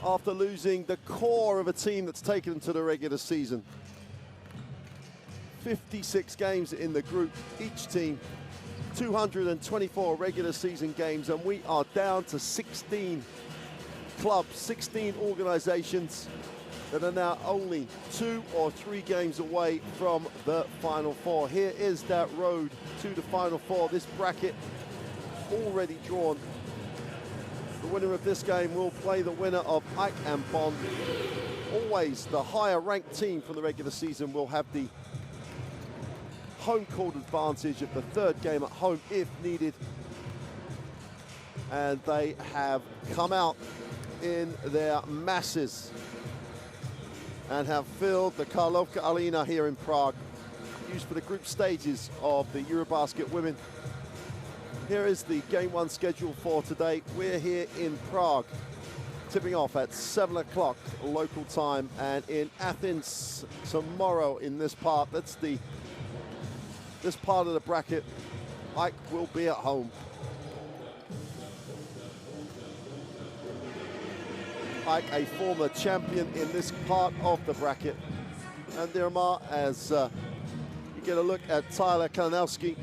after losing the core of a team that's taken them to the regular season. 56 games in the group, each team 224 regular season games, and we are down to 16 clubs, 16 organizations that are now only 2 or 3 games away from the Final Four. Here is that road to the Final Four. This bracket already drawn. The winner of this game will play the winner of Ike and Bond. Always the higher ranked team from the regular season will have the home court advantage of the 3rd game at home if needed. And they have come out in their masses and have filled the Karlovka Arena here in Prague, used for the group stages of the Eurobasket Women. Here is the game 1 schedule for today. We're here in Prague, tipping off at 7 o'clock local time, and in Athens tomorrow in this part. That's this part of the bracket. Ike will be at home. Ike, a former champion in this part of the bracket. And Bandirma, as you get a look at Tyler Kalinowski.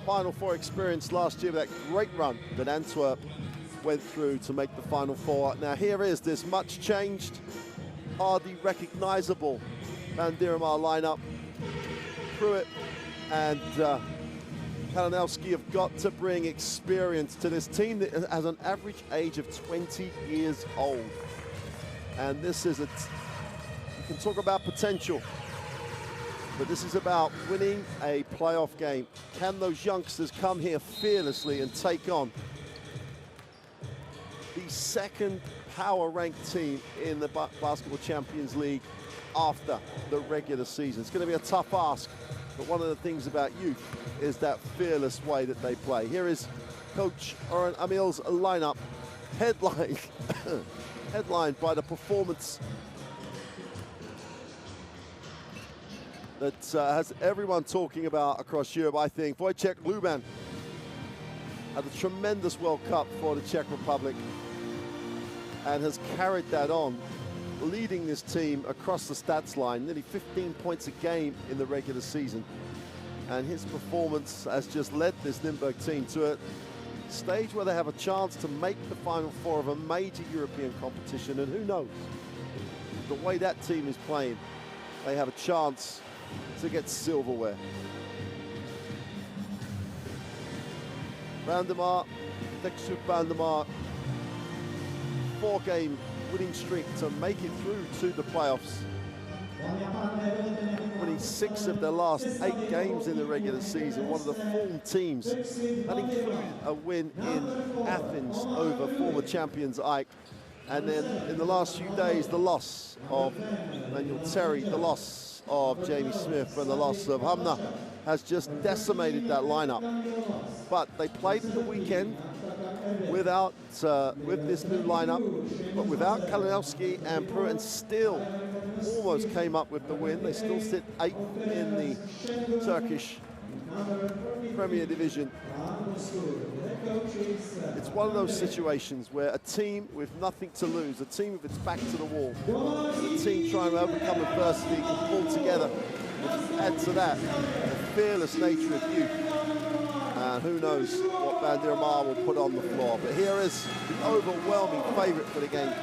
Final Four experience last year with that great run that Antwerp went through to make the Final Four. Now here is this much changed, hardly recognizable Bandirma lineup. Pruitt and Kalinowski have got to bring experience to this team that has an average age of 20 years old. And this is you can talk about potential, but this is about winning a playoff game. Can those youngsters come here fearlessly and take on the 2nd power-ranked team in the Basketball Champions League after the regular season? It's going to be a tough ask, but one of the things about youth is that fearless way that they play. Here is Coach Orhan Amil's lineup, headlined by the performance that has everyone talking about across Europe, I think. Wojciech Luban had a tremendous World Cup for the Czech Republic and has carried that on, leading this team across the stats line, nearly 15 points a game in the regular season. And his performance has just led this Nymburk team to a stage where they have a chance to make the Final Four of a major European competition. And who knows, the way that team is playing, they have a chance to get silverware. Bandirma, Teksüt Bandirma, 4-game winning streak to make it through to the playoffs. Winning 6 of their last 8 games in the regular season. One of the form teams. That included a win in Athens over former champions Ike. And then in the last few days, the loss of Manuel Terry, the loss of Jamie Smith, and the loss of Hamna has just decimated that lineup. But they played in the weekend with this new lineup, but without Kalinowski and Pruitt, and still almost came up with the win. They still sit 8th in the Turkish Premier Division. It's one of those situations where a team with nothing to lose, a team with its back to the wall, a team trying to overcome adversity, can pull together. Add to that the fearless nature of youth. And who knows what Bandirma will put on the floor. But here is the overwhelming favourite for the game.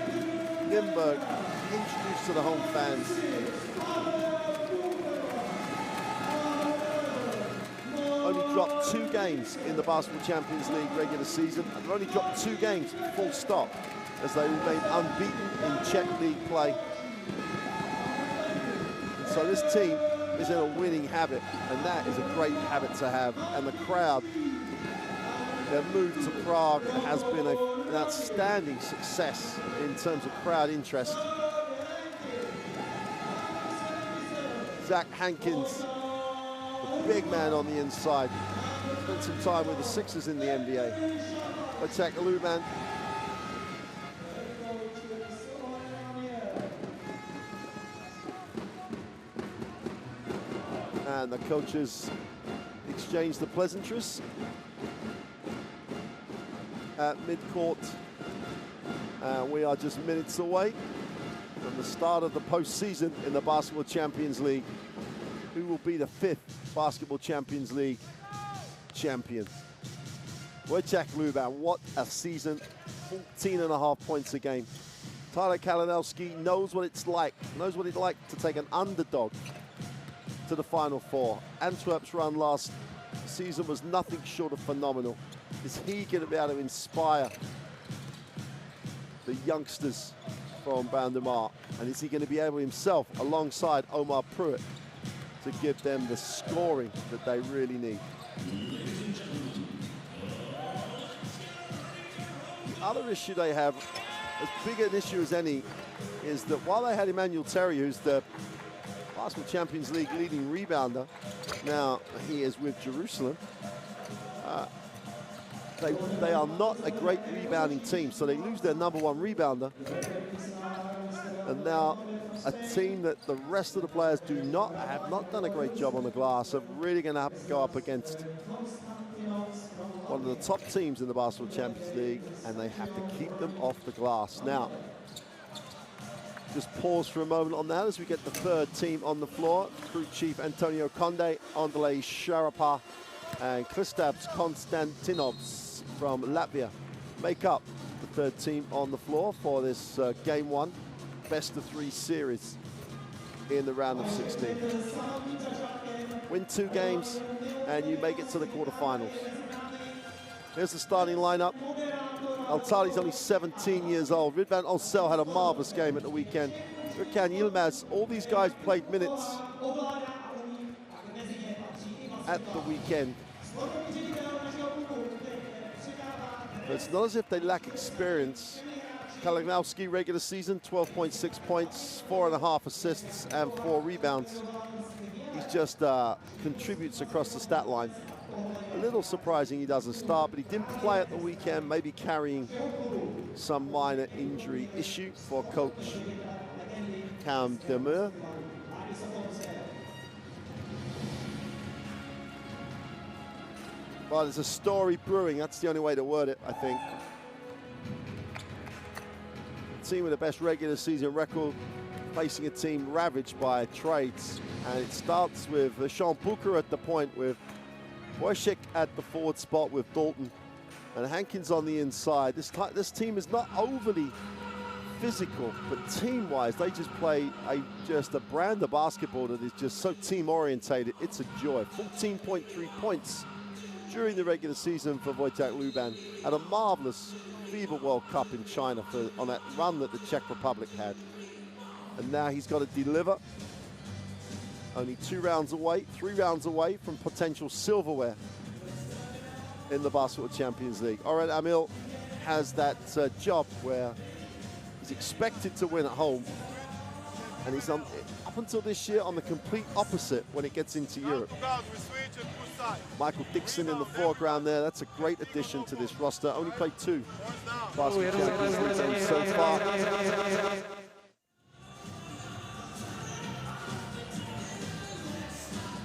Nymburk, introduced to the home fans. Only dropped 2 games in the Basketball Champions League regular season, and they've only dropped 2 games full stop, as they remain unbeaten in Czech League play. So this team is in a winning habit, and that is a great habit to have. And the crowd, their move to Prague has been an outstanding success in terms of crowd interest. Zach Hankins, the big man on the inside, spent some time with the Sixers in the NBA. Wojciech Luban. And the coaches exchange the pleasantries at midcourt. We are just minutes away from the start of the postseason in the Basketball Champions League. Who will be the 5th Basketball Champions League champion? Wojciech Luban, what a season. 14.5 points a game. Tyler Kalinowski knows what it's like to take an underdog to the Final Four. Antwerp's run last season was nothing short of phenomenal. Is he going to be able to inspire the youngsters from Bandirma? And is he going to be able himself, alongside Omar Pruitt, to give them the scoring that they really need? The other issue they have, as big an issue as any, is that while they had Emmanuel Terry, who's the Basketball Champions League leading rebounder, now he is with Jerusalem, they are not a great rebounding team, so they lose their #1 rebounder. And now a team that the rest of the players have not done a great job on the glass, are really going to have to go up against one of the top teams in the Basketball Champions League, and they have to keep them off the glass. Now, just pause for a moment on that as we get the 3rd team on the floor. Crew Chief Antonio Conde, Andrei Sharapov, and Kristaps Konstantinovs from Latvia make up the 3rd team on the floor for this Game 1 best-of-3 series in the round of 16. Win 2 games and you make it to the quarterfinals. Here's the starting lineup. Altali's only 17 years old. Ridvan Osel had a marvelous game at the weekend. Gökhan Yilmaz, all these guys played minutes at the weekend. But it's not as if they lack experience. Kalinowski, regular season, 12.6 points, 4.5 assists, and 4 rebounds. He just contributes across the stat line. A little surprising he doesn't start, but he didn't play at the weekend, maybe carrying some minor injury issue for coach Cam Demir. But there's a story brewing, that's the only way to word it, I think. The team with the best regular season record facing a team ravaged by trades. And it starts with Sean Booker at the point, with Wojciech at the forward spot with Dalton, and Hankins on the inside. This team is not overly physical, but team-wise, they just play just a brand of basketball that is just so team-orientated. It's a joy. 14.3 points during the regular season for Wojciech Luban. Had a marvelous FIBA World Cup in China on that run that the Czech Republic had. And now he's got to deliver. Only 3 rounds away from potential silverware in the Basketball Champions League. Oren Amil has that job where he's expected to win at home, and he's up until this year on the complete opposite when it gets into Europe. Michael Dixon in the foreground there. That's a great addition to this roster. Only played 2 Basketball Champions League games so far.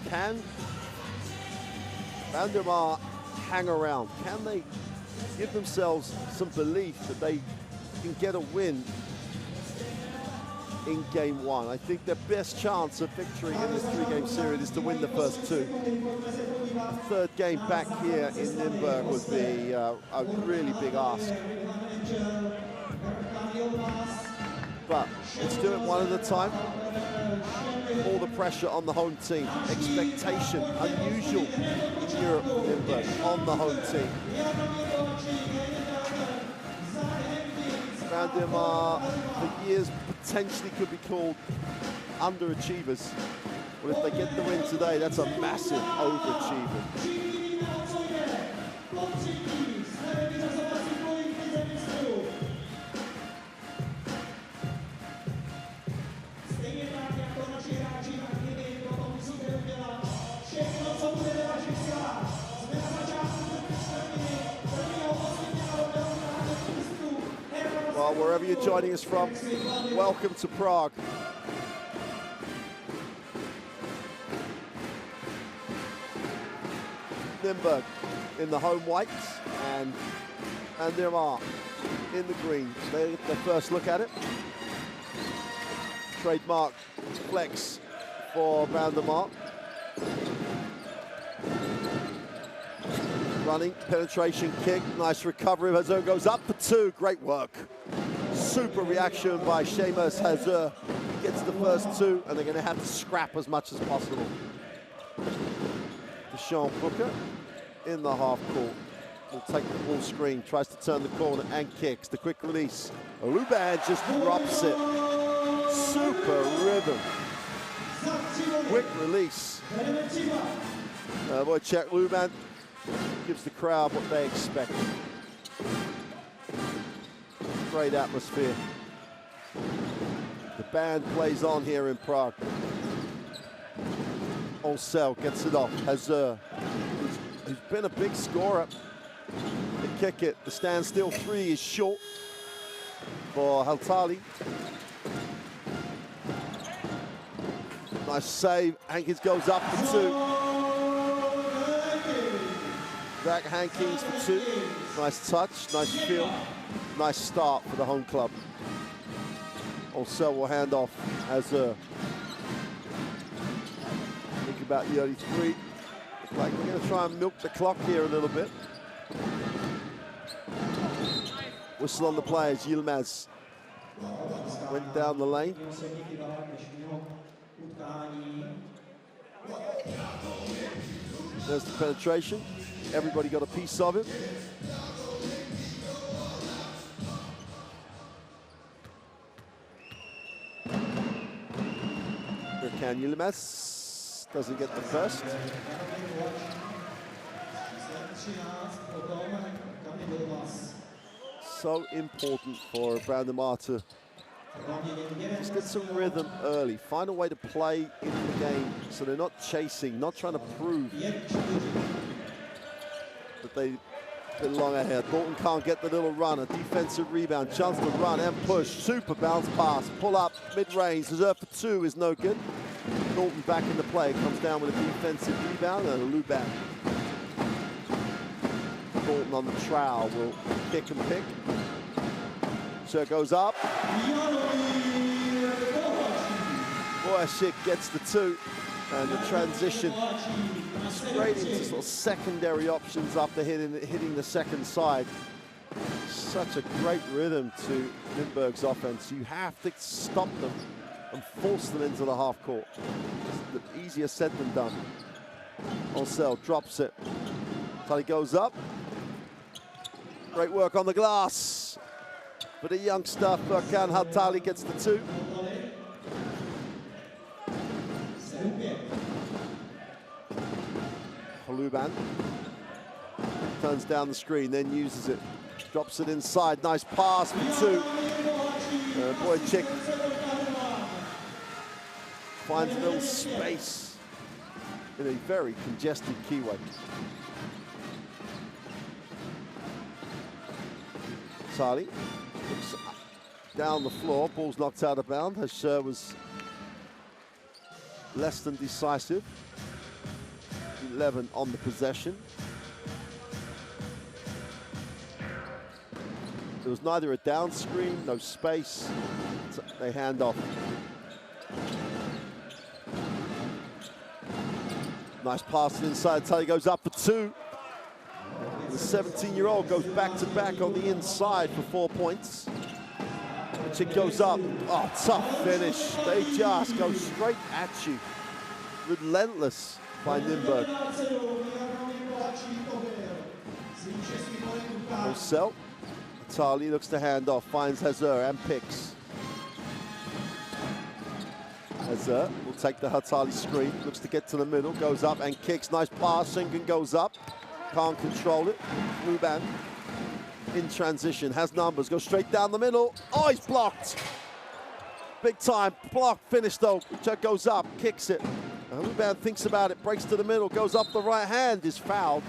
Can Bandirma hang around? Can they give themselves some belief that they can get a win in Game 1? I think their best chance of victory in this 3-game series is to win the first 2. A 3rd game back here in Nymburk would be a really big ask. But let's do it one at a time. All the pressure on the home team. Expectation, unusual in Europe, Nymburk, on the home team. Bandirma, for years, potentially could be called underachievers. But if they get the win today, that's a massive overachievement. Well, wherever you're joining us from, welcome to Prague. Nymburk in the home whites, and Bandirma in the green. They get their first look at it. Trademark flex for Bandirma. Running, penetration kick, nice recovery. Hazur goes up for two, great work. Super reaction by Seamus Hazur. Gets the first two, and they're going to have to scrap as much as possible. Nymburk in the half court. Will take the ball screen, tries to turn the corner and kicks. The quick release. Luban just drops it. Super rhythm. Quick release. Wojciech Luban gives the crowd what they expect. Great atmosphere. The band plays on here in Prague. Olsel gets it off. Hazur, who's been a big scorer. The kick it. The standstill three is short for Haltali. Nice save. Hankins goes up for two. Zach Hankins for two. Nice touch, nice feel. Nice start for the home club. Olsel will hand off Hazur. Think about the early three. Looks like we're going to try and milk the clock here a little bit. Whistle on the players. Yilmaz went down the lane. There's the penetration. Everybody got a piece of it. Can Yilmaz doesn't get the first. So important for Bandirma to just get some rhythm early. Find a way to play in the game so they're not chasing, not trying to prove that they belong ahead. Dalton can't get the little run. A defensive rebound, chance to run and push. Super bounce pass, pull up, mid-range. Reserve for two is no good. Dalton back into play, comes down with a defensive rebound and a Luban. Dalton on the trowel will kick and pick. So it goes up. Wojciech gets the two, and the transition straight into sort of secondary options after hitting the second side. Such a great rhythm to Nymburk's offense. You have to stop them and force them into the half court. It's easier said than done. Olsel drops it. Tali goes up. Great work on the glass. But the youngster, Furkan Haltali, gets the two. Luban turns down the screen, then uses it. Drops it inside. Nice pass for two. Wojciech finds a little space in a very congested keyway. Sali looks down the floor. Ball's knocked out of bounds. Hazur was less than decisive. 11 on the possession. There was neither a down screen, no space. So they hand off. Nice pass inside. Tali goes up for two. The 17-year-old goes back-to-back on the inside for 4 points. It goes up. Oh, tough finish. They just go straight at you. Relentless by Nymburk. Olsel. Tali looks to hand off, finds Hazur and picks. Hazur will take the Haltali screen, looks to get to the middle, goes up and kicks. Nice pass, Sinkin goes up. Can't control it. Luban in transition, has numbers, goes straight down the middle. Oh, he's blocked. Big time, block, finish though. Chuck goes up, kicks it. Luban thinks about it, breaks to the middle, goes up the right hand, is fouled.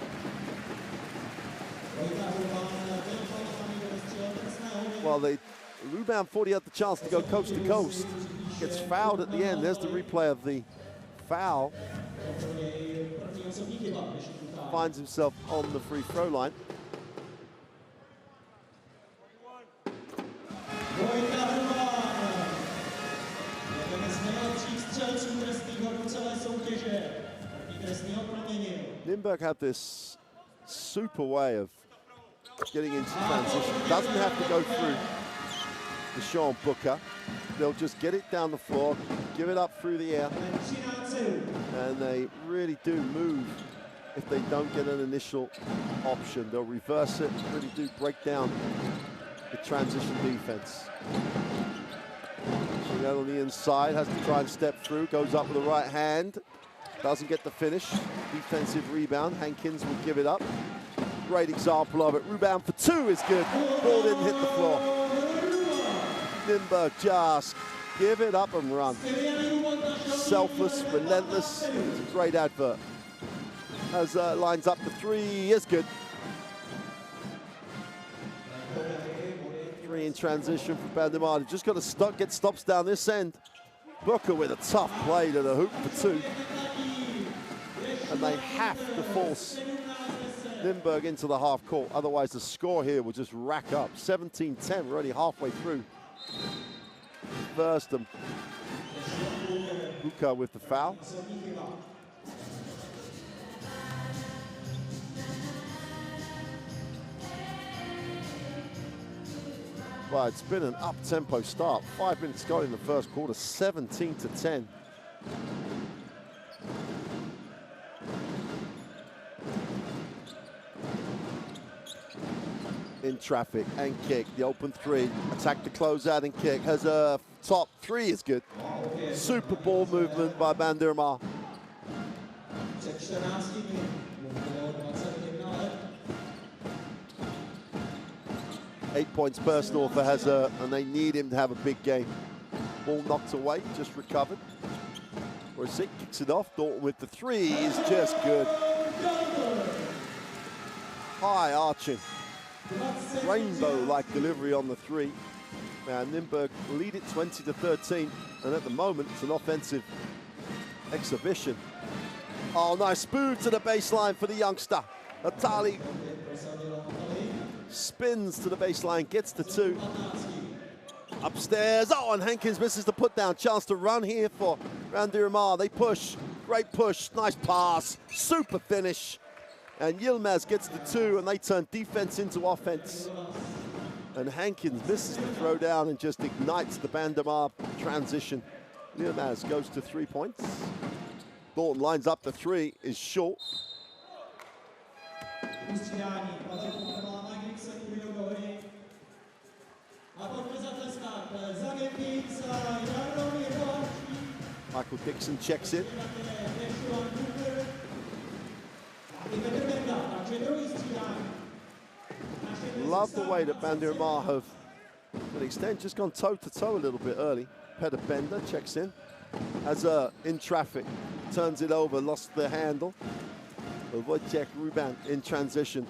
Well, Luban thought he had the chance to go coast to coast. Gets fouled at the end. There's the replay of the foul. Finds himself on the free throw line. Nymburk had this super way of getting into transition. Doesn't have to go through the Sean Booker. They'll just get it down the floor, give it up through the air, and they really do move if they don't get an initial option. They'll reverse it, really do break down the transition defense. Chanel on the inside, has to try and step through, goes up with the right hand, doesn't get the finish. Defensive rebound, Hankins will give it up. Great example of it. Rebound for two is good. Ball didn't hit the floor. Nymburk just give it up and run. Selfless, relentless. It's a great advert. As lines up the three is good. Three in transition for Bandirma. Just got to get stops down this end. Booker with a tough play to the hoop for two. And they have to force Nymburk into the half court. Otherwise the score here will just rack up. 17-10, we're only halfway through. First, Booker with the foul. Well, it's been an up-tempo start. 5 minutes gone in the first quarter, 17-10. In traffic and kick, the open three, attack the closeout and kick, has a top three is good. Super ball movement by Bandirma. Eight points personal for Hazard, and they need him to have a big game. Ball knocked away, just recovered. Rosick kicks it off, Dalton with the three is just good. High arching. Rainbow-like delivery on the three. Now Nymburk lead it 20-13, and at the moment it's an offensive exhibition. Oh, nice move to the baseline for the youngster. Atali spins to the baseline, gets the two. Upstairs, oh, and Hankins misses the put down. Chance to run here for Bandirma. They push, great push, nice pass, super finish. And Yilmaz gets the two, and they turn defense into offense. And Hankins misses the throw down and just ignites the Bandirma transition. Yilmaz goes to 3 points. Dalton lines up the three, is short. Michael Dixon checks in. Love the way that Bandirma have, to an extent, just gone toe-to-toe a little bit early. Peter Bender checks in. As in traffic, turns it over, lost the handle. Wojciech Ruban in transition.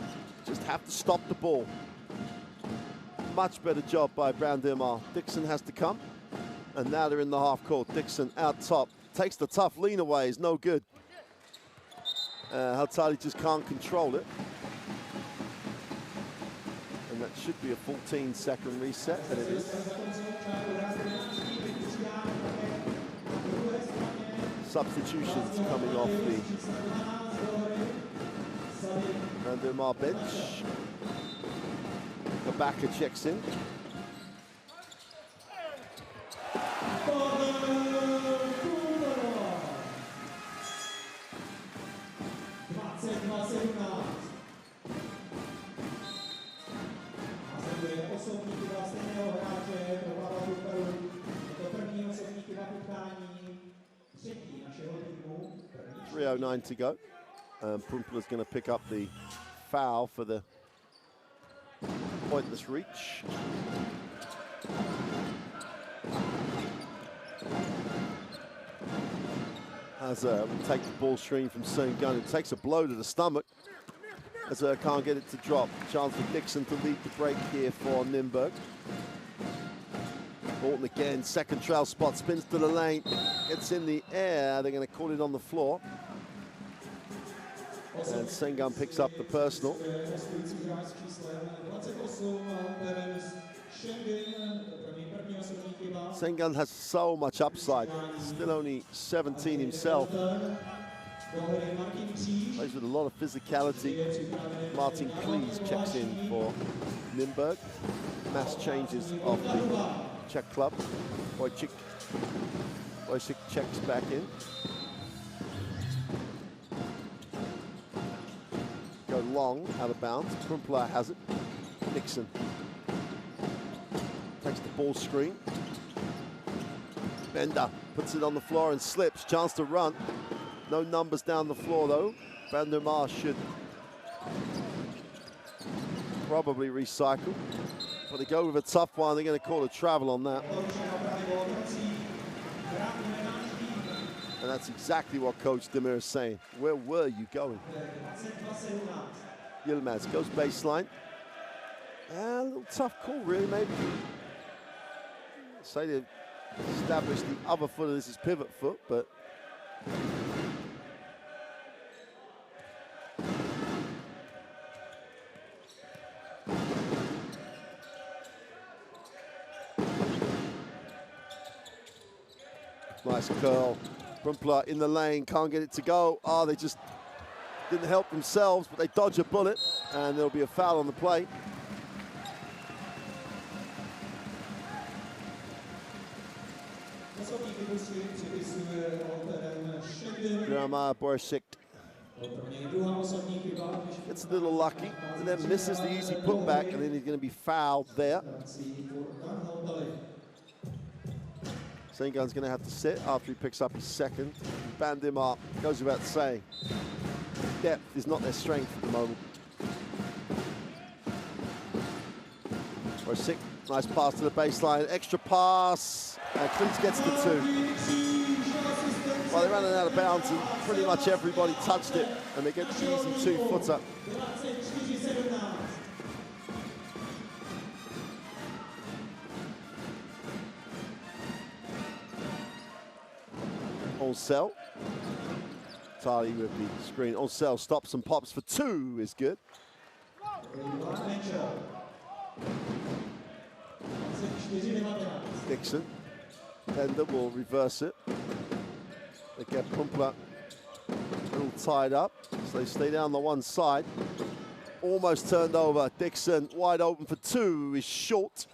Just have to stop the ball. Much better job by Bandirma. Dixon has to come. And now they're in the half court. Dixon out top. Takes the tough lean away, is no good. Haltali just can't control it. And that should be a 14-second reset, and it is. Substitutions coming off the Bandirma bench. Kabaka checks in. .309 to go. Prumpela's going to pick up the foul for the pointless reach. As we take the ball screen from Sengun, it takes a blow to the stomach. As can't get it to drop. Chance for Dixon to lead the break here for Nymburk. Dalton again, second trail spot, spins to the lane, gets in the air. They're going to call it on the floor. And Sengun picks up the personal. Sengun has so much upside. Still only 17 himself. Plays with a lot of physicality. Martin Klees checks in for Nymburk. Mass changes of the Czech club. Wojciech checks back in. Go long, out of bounds. Krumpler has it. Nixon takes the ball screen. Bender puts it on the floor and slips. Chance to run. No numbers down the floor though. Bandirma should probably recycle. But they go with a tough one. They're going to call a travel on that. And that's exactly what Coach Demir is saying. Where were you going? Yilmaz goes baseline. A little tough call, really, maybe. Say to establish the other foot of this is pivot foot, but nice curl. Krumpler in the lane, can't get it to go. Oh, they just didn't help themselves, but they dodge a bullet, and there'll be a foul on the play. Grama Borsik gets a little lucky, and then misses the easy putback, and then he's going to be fouled there. Sengun's going to have to sit after he picks up his second. Bandirma goes without saying. Depth is not their strength at the moment. Borsik, nice pass to the baseline, extra pass, and Klees gets the two. Well, they're running out of bounds and pretty much everybody touched it, and they get the easy two-footer. Olsel. Tali with the screen. Olsel stops and pops for two is good. Dixon. Bender will reverse it. They get Krumpler a little tied up, so they stay down the one side. Almost turned over. Dixon wide open for two is short.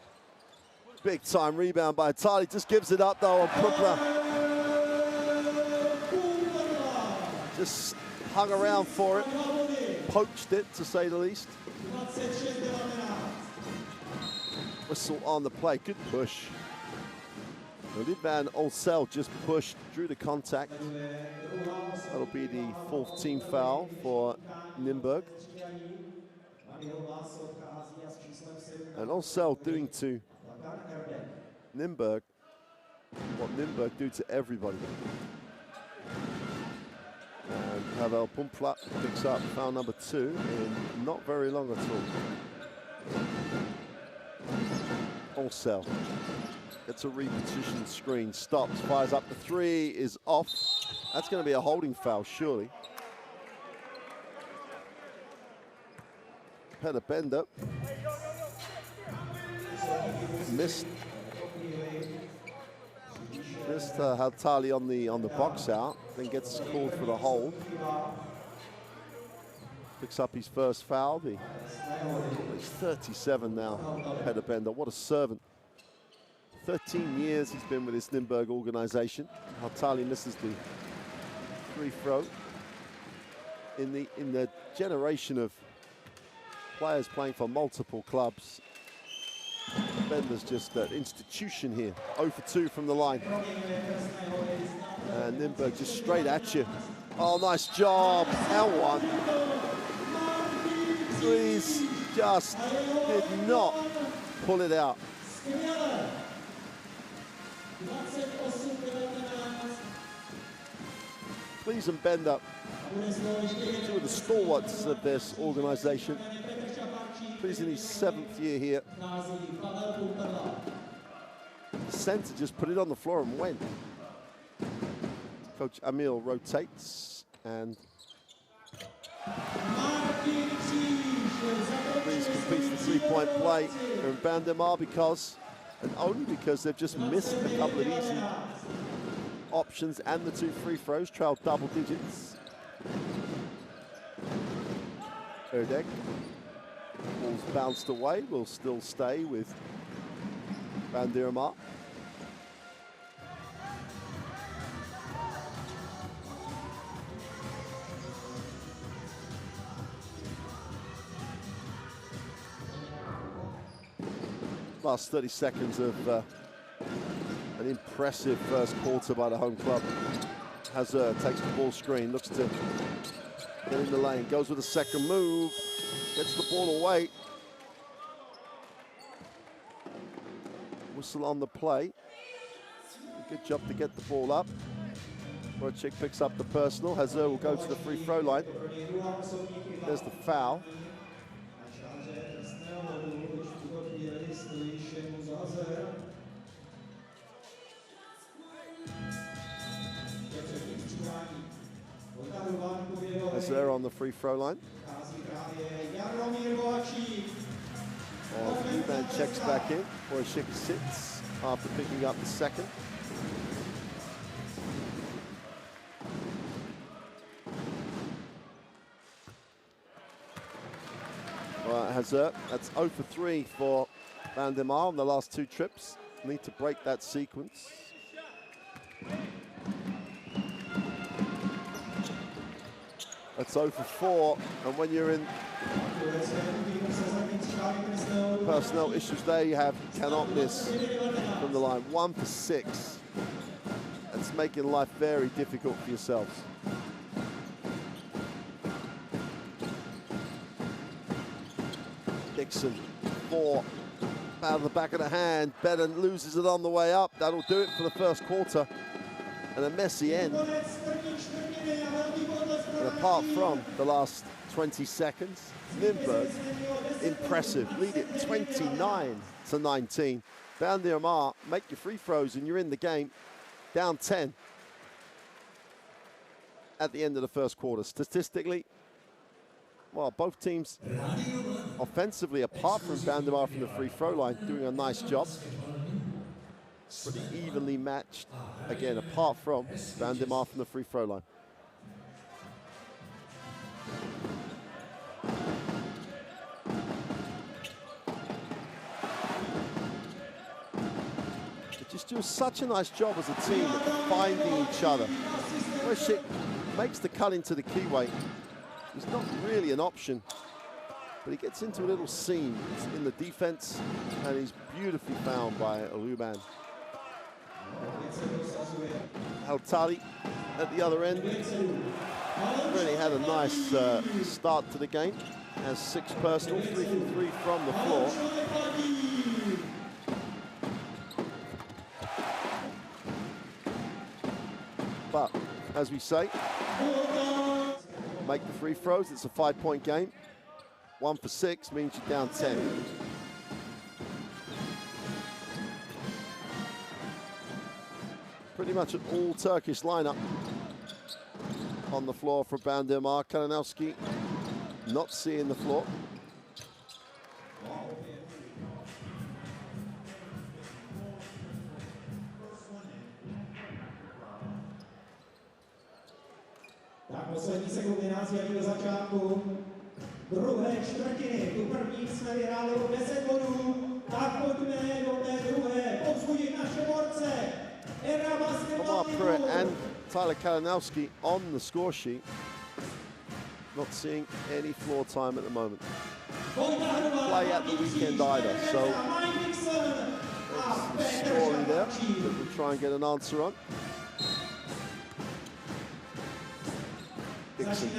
Big time rebound by Tali. Just gives it up though on Krumpler. Just hung around for it, poached it to say the least. Whistle on the play, good push. Lidvan Olsel just pushed, drew the contact. That'll be the fourth team foul for Nymburk. And Olsel doing to Nymburk what Nymburk do to everybody. And Pavel Pumpla picks up foul number 2 in not very long at all. Olsel gets a repetition screen, stops, fires up the 3, is off. That's going to be a holding foul, surely. Peter Bender missed Tali on the box out, then gets called for the hold. Picks up his first foul. He's 37 now, Peter Bender. What a servant. 13 years he's been with this Nymburk organization. Tali misses the free throw. In the generation of players playing for multiple clubs, Bender's just an institution here. 0 for 2 from the line. And Nymburk just straight at you. Oh, nice job. L1. Please just did not pull it out. Klees and Bender, two of the stalwarts of this organization. Klees in his 7th year here. The center just put it on the floor and went. Coach Emil rotates and Klees completes the three-point play in Bandirma because, and only because they've just missed a couple of easy options and the 2 free throws, trailed double digits. Erdek. Ball's bounced away, will still stay with Bandirma. Last 30 seconds of an impressive first quarter by the home club. Hazard takes the ball screen, looks to get in the lane, goes with a second move, gets the ball away. Whistle on the play. Good job to get the ball up. Wojcik picks up the personal. Hazard will go to the free throw line. There's the foul. Hazard on the free throw line. Nymburk checks back in. Wojcik sits after picking up the second. Right, Hazard, that's 0 for 3 for Bandirma on the last 2 trips. Need to break that sequence. That's 0 for 4, and when you're in personnel issues there, you cannot miss from the line. 1 for 6. That's making life very difficult for yourselves. Dixon, 4, out of the back of the hand. Bedden loses it on the way up. That'll do it for the first quarter. And a messy end. And apart from the last 20 seconds, Nymburk, impressive. Lead it 29-19. Bandirma, make your free throws and you're in the game. Down 10 at the end of the first quarter. Statistically, well, both teams offensively, apart from Bandirma from the free throw line, doing a nice job. Pretty evenly matched, again, apart from Bandirma from the free throw line. They just do such a nice job as a team at finding each other. Wojcik makes the cut into the keyway. He's not really an option, but he gets into a little seam in the defense, and he's beautifully found by Ruben. Altali at the other end really had a nice start to the game. Has 6 personal, 3 from 3 from the floor. But as we say, make the free throws. It's a 5-point game. 1 for 6 means you're down 10. Pretty much an all-Turkish lineup on the floor for Bandirma. Kalinowski not seeing the floor. Poslední sekundy nás dělí do začátku druhé čtvrtiny. Tu první jsme vyhráli o 10 bodů, tak pojďme do té druhé povzbudit naše borce. Omar Pruitt and Tyler Kalinowski on the score sheet. Not seeing any floor time at the moment. Play at the weekend either, so there's a story there that we'll try and get an answer on. Dixon.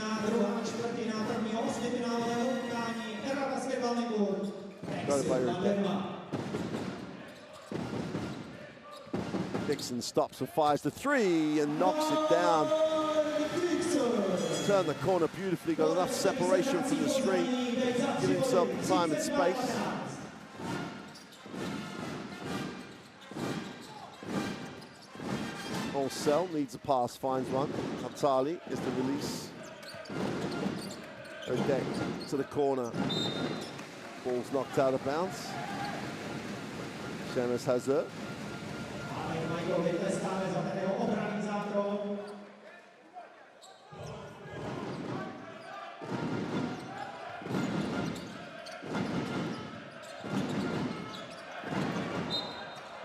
Dixon stops and fires the 3 and knocks it down. Turned the corner beautifully, got enough separation from the screen, give himself the time and space. Olsel needs a pass, finds one. Altali is the release. Erdek to the corner. Ball's knocked out of bounds. Shemes Hazard.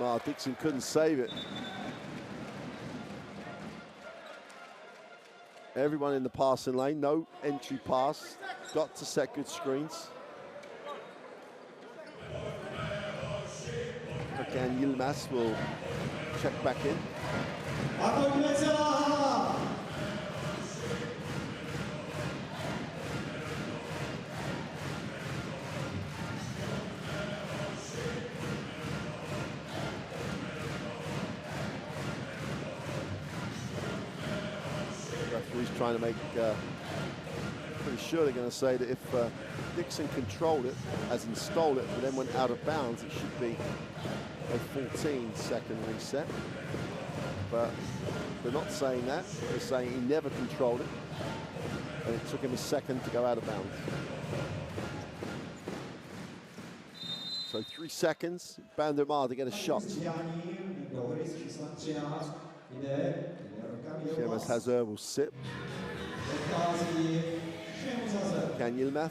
Well, Dixon couldn't save it. Everyone in the passing lane, no entry pass. Got to set good screens. Hakan Yilmaz will check back in. Referee's trying to make, pretty sure they're going to say that if Dixon controlled it, as in stole it, but then went out of bounds, it should be a 14-second reset. But they're not saying that. They're saying he never controlled it, and it took him a second to go out of bounds. So 3 seconds, Bandirma to get a shot. Shemas Hazard will sit. Hakan Yilmaz.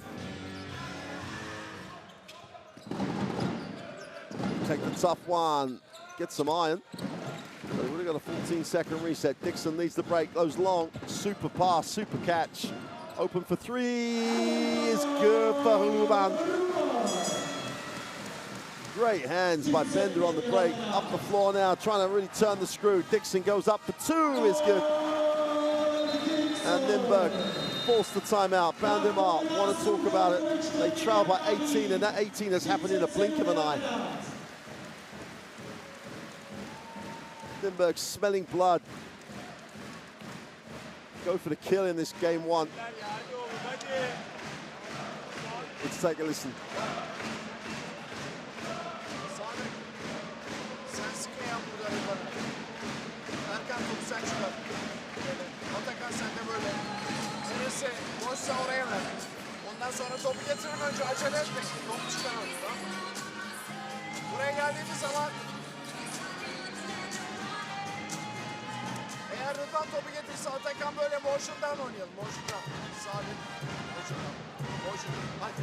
Take the tough one, get some iron. So we've already got a 14-second reset. Dixon needs the break, goes long, super pass, super catch. Open for three is good for Ruban. Great hands by Bender on the break. Up the floor now, trying to really turn the screw. Dixon goes up for two, is good. And Nymburk forced the timeout. Bandirma want to talk about it. They trail by 18, and that 18 has happened in a blink of an eye. Nymburk smelling blood. Go for the kill in this game one. Let's take a listen. Boşsa oraya ver. Ondan sonra topu getirin, önce acele etmeyin. Topu çıkaralım. Buraya geldiğimiz zaman eğer Rıdvan topu getirse Atakan böyle motion'dan oynayalım. Motion'dan. Sabit. Motion'dan. Motion'dan. Hadi.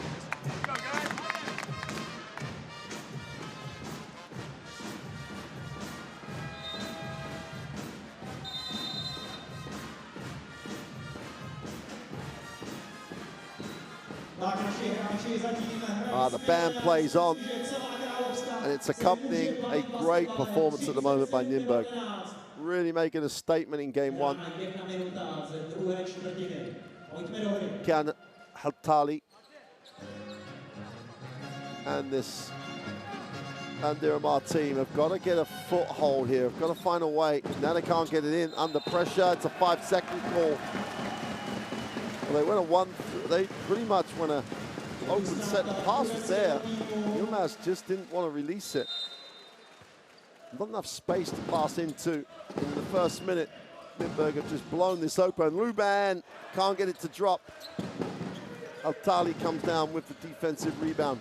The band plays on, and it's accompanying a great performance at the moment by Nymburk. Really making a statement in game one. Can Haltali and this Bandirma team have got to get a foothold here. Have got to find a way. Now they can't get it in under pressure. It's a 5-second call. Well, they went a one. They pretty much went a open set. The pass was there. Yilmaz just didn't want to release it. Not enough space to pass into in the first minute. Nymburk have just blown this open. Ruban can't get it to drop. Altali comes down with the defensive rebound.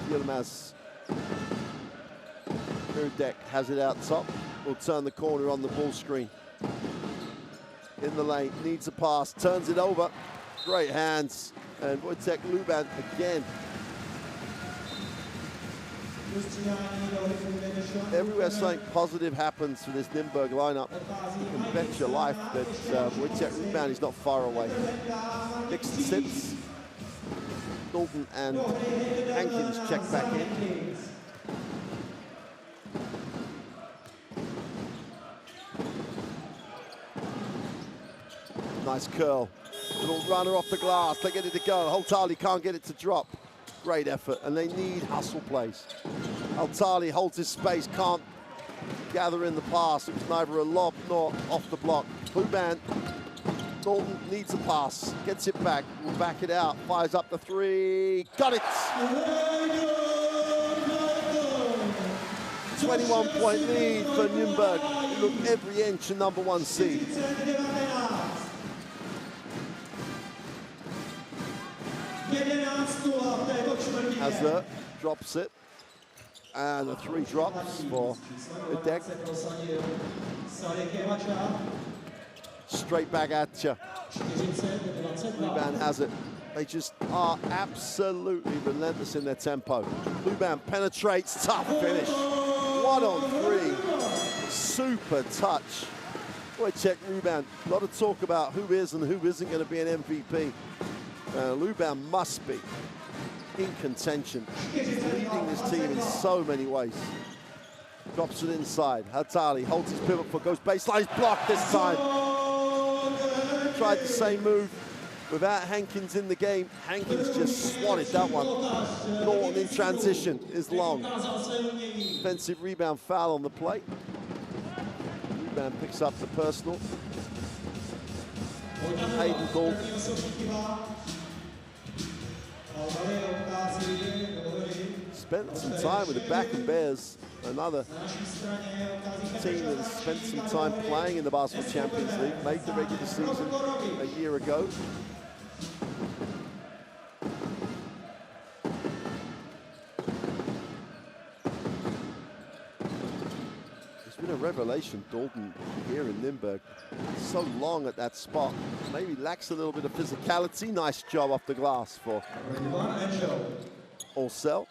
Yilmaz. Nymburk has it out top. Will turn the corner on the ball screen. In the lane, needs a pass, turns it over. Great hands. And Wojtek Ruban again. Everywhere something positive happens for this Nymburk lineup, you can bet your life that Wojtek Ruban is not far away. Dixon sits. Dalton and Hankins check back in. Nice curl. Little runner off the glass. They get it to go. Altali can't get it to drop. Great effort, and they need hustle plays. Altali holds his space, can't gather in the pass. It was neither a lob nor off the block. Ruban, Dalton needs a pass, gets it back, will back it out, fires up the three, got it! 21-point lead for Nymburk, who look every inch a #1 seed. Hazard drops it, and the three drops for the deck. Straight back at you. Ruban has it. They just are absolutely relentless in their tempo. Luban penetrates, tough finish. 1-on-3, super touch. Wojciech Luban, a lot of talk about who is and who isn't going to be an MVP. Luban must be in contention. He's leading this team in so many ways. Drops it inside. Hatali holds his pivot foot, goes baseline, he's blocked this time. Tried the same move without Hankins in the game. Hankins just swatted that one. Norton in transition is long. Defensive rebound foul on the plate. Rebound picks up the personal. Hayden Gould. Spent some time with the Back and Bears, another team that has spent some time playing in the Basketball Champions League, made the regular season a year ago. It's been a revelation, Dalton, here in Nymburk. So long at that spot. Maybe lacks a little bit of physicality. Nice job off the glass for Olsel.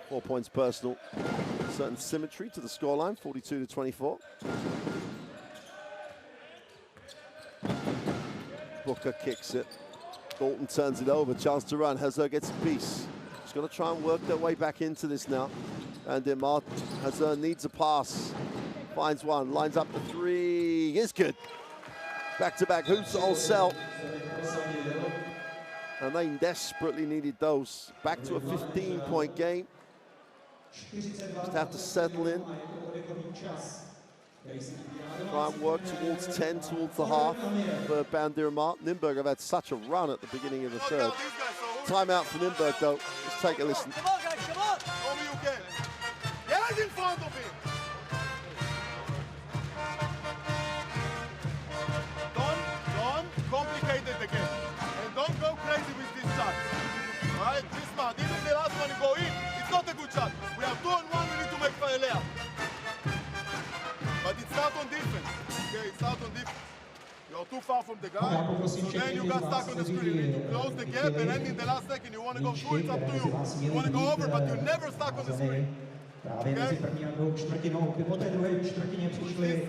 4 points personal. Certain symmetry to the scoreline, 42-24. Booker kicks it. Dalton turns it over, chance to run. Hazard gets a piece. He's going to try and work their way back into this now. And Demar Hazard needs a pass. Finds one, lines up the three. Is good. Back-to-back hoops, Olsel. And they desperately needed those. Back to a 15-point game. Just have to settle in. Try and work towards 10, towards the half for Bandirma. Nymburk have had such a run at the beginning of the third. Timeout for Nymburk, though. Let's take a listen. Come on, guys, come on! Tommy, you can. Get in front of him. Don't complicate it again. And don't go crazy with this shot. All right, this man, even the last one you go in, it's not a good shot. We have 2-on-1, we need to make a layup. But it's not on defense. Okay, it's not on defense. You're too far from the guy, so then you got stuck on the screen. You need to close the gap, and then in the last second you want to go through, it's up to you. You want to go over, but you're never stuck on the screen. Právě mezi první a druhou čtvrtinou, po té druhé čtvrtině přišly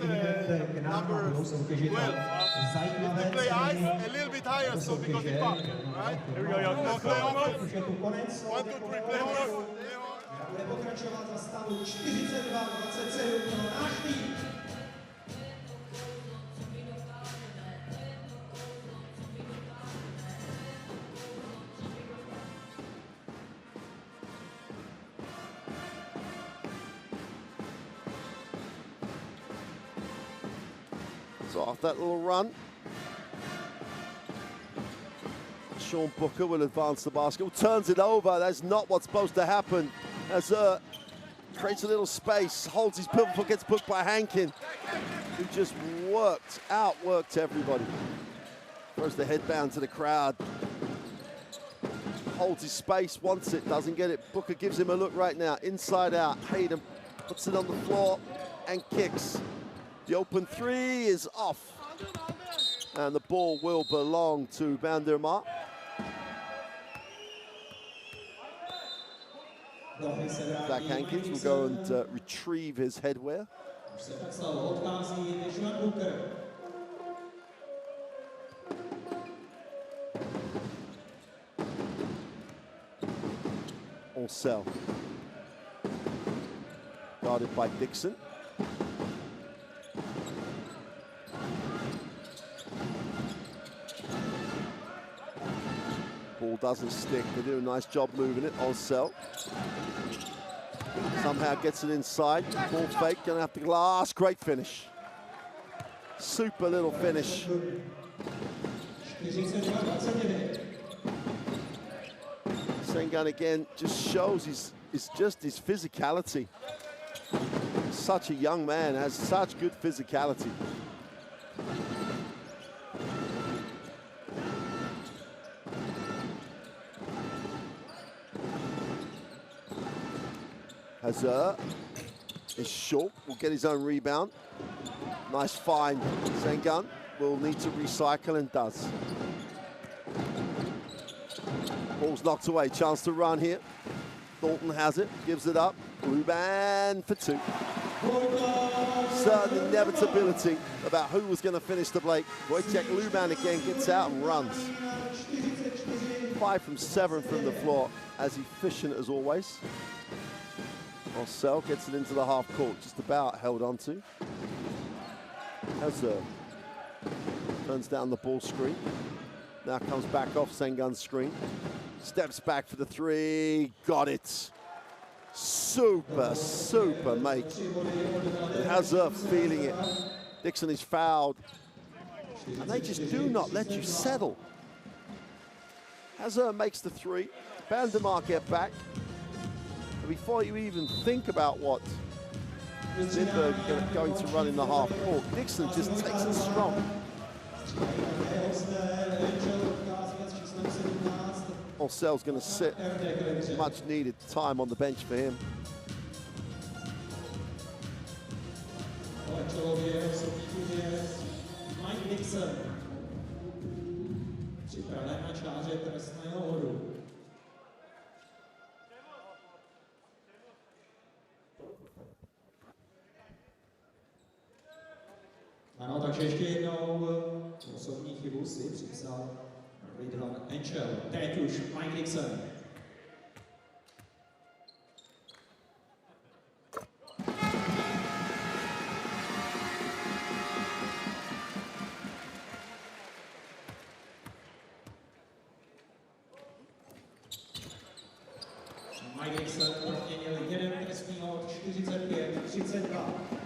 k nám a budou soutěžit zajímavé ceny. A little bit higher, so because the pump, right? Here we go, young. Play over. Už je tu konec. 1, 2, 3, play over. Bude pokračovat za stavu 42-27 pro náš tým. So off that little run, Sean Booker will advance the basketball, turns it over. That's not what's supposed to happen. As creates a little space, holds his pivot foot, gets booked by Hankin, who just outworked everybody. Throws the headband to the crowd. Holds his space, wants it, doesn't get it. Booker gives him a look right now, inside out. Hayden puts it on the floor and kicks. The open three is off. And the ball will belong to Bandirma. Zach Hankins will go and retrieve his headwear. Olsel. Guarded by Dixon. Ball doesn't stick. They do a nice job moving it. Olsel somehow gets it inside. Ball fake, gonna have the glass. Great finish. Super little finish. Sengun again just shows his physicality. Such a young man, has such good physicality. Hazard is short, will get his own rebound. Nice find, Sengun. will need to recycle and does. Ball's knocked away, chance to run here. Dalton has it, gives it up. Luban for two. Certain inevitability about who was going to finish the break. Wojciech Luban again gets out and runs. 5 from 7 from the floor, as efficient as always. Marcel gets it into the half court, just about held on to. Turns down the ball screen. Now comes back off Sengun's screen. Steps back for the three, got it. Super, super make. And Hazard feeling it. Dixon is fouled. And they just do not let you settle. Hazard makes the three. Bandirma get back. And before you even think about what Nymburk going to run in the half court, Dixon just takes it strong. Marcel's going to sit. Much needed time on the bench for him. Ano, takže ještě jednou osobní chybu si připsal Ridvan Enchel. Teď už Mike Dixon. Mike Dixon proměnil jeden trestný hod 45-32.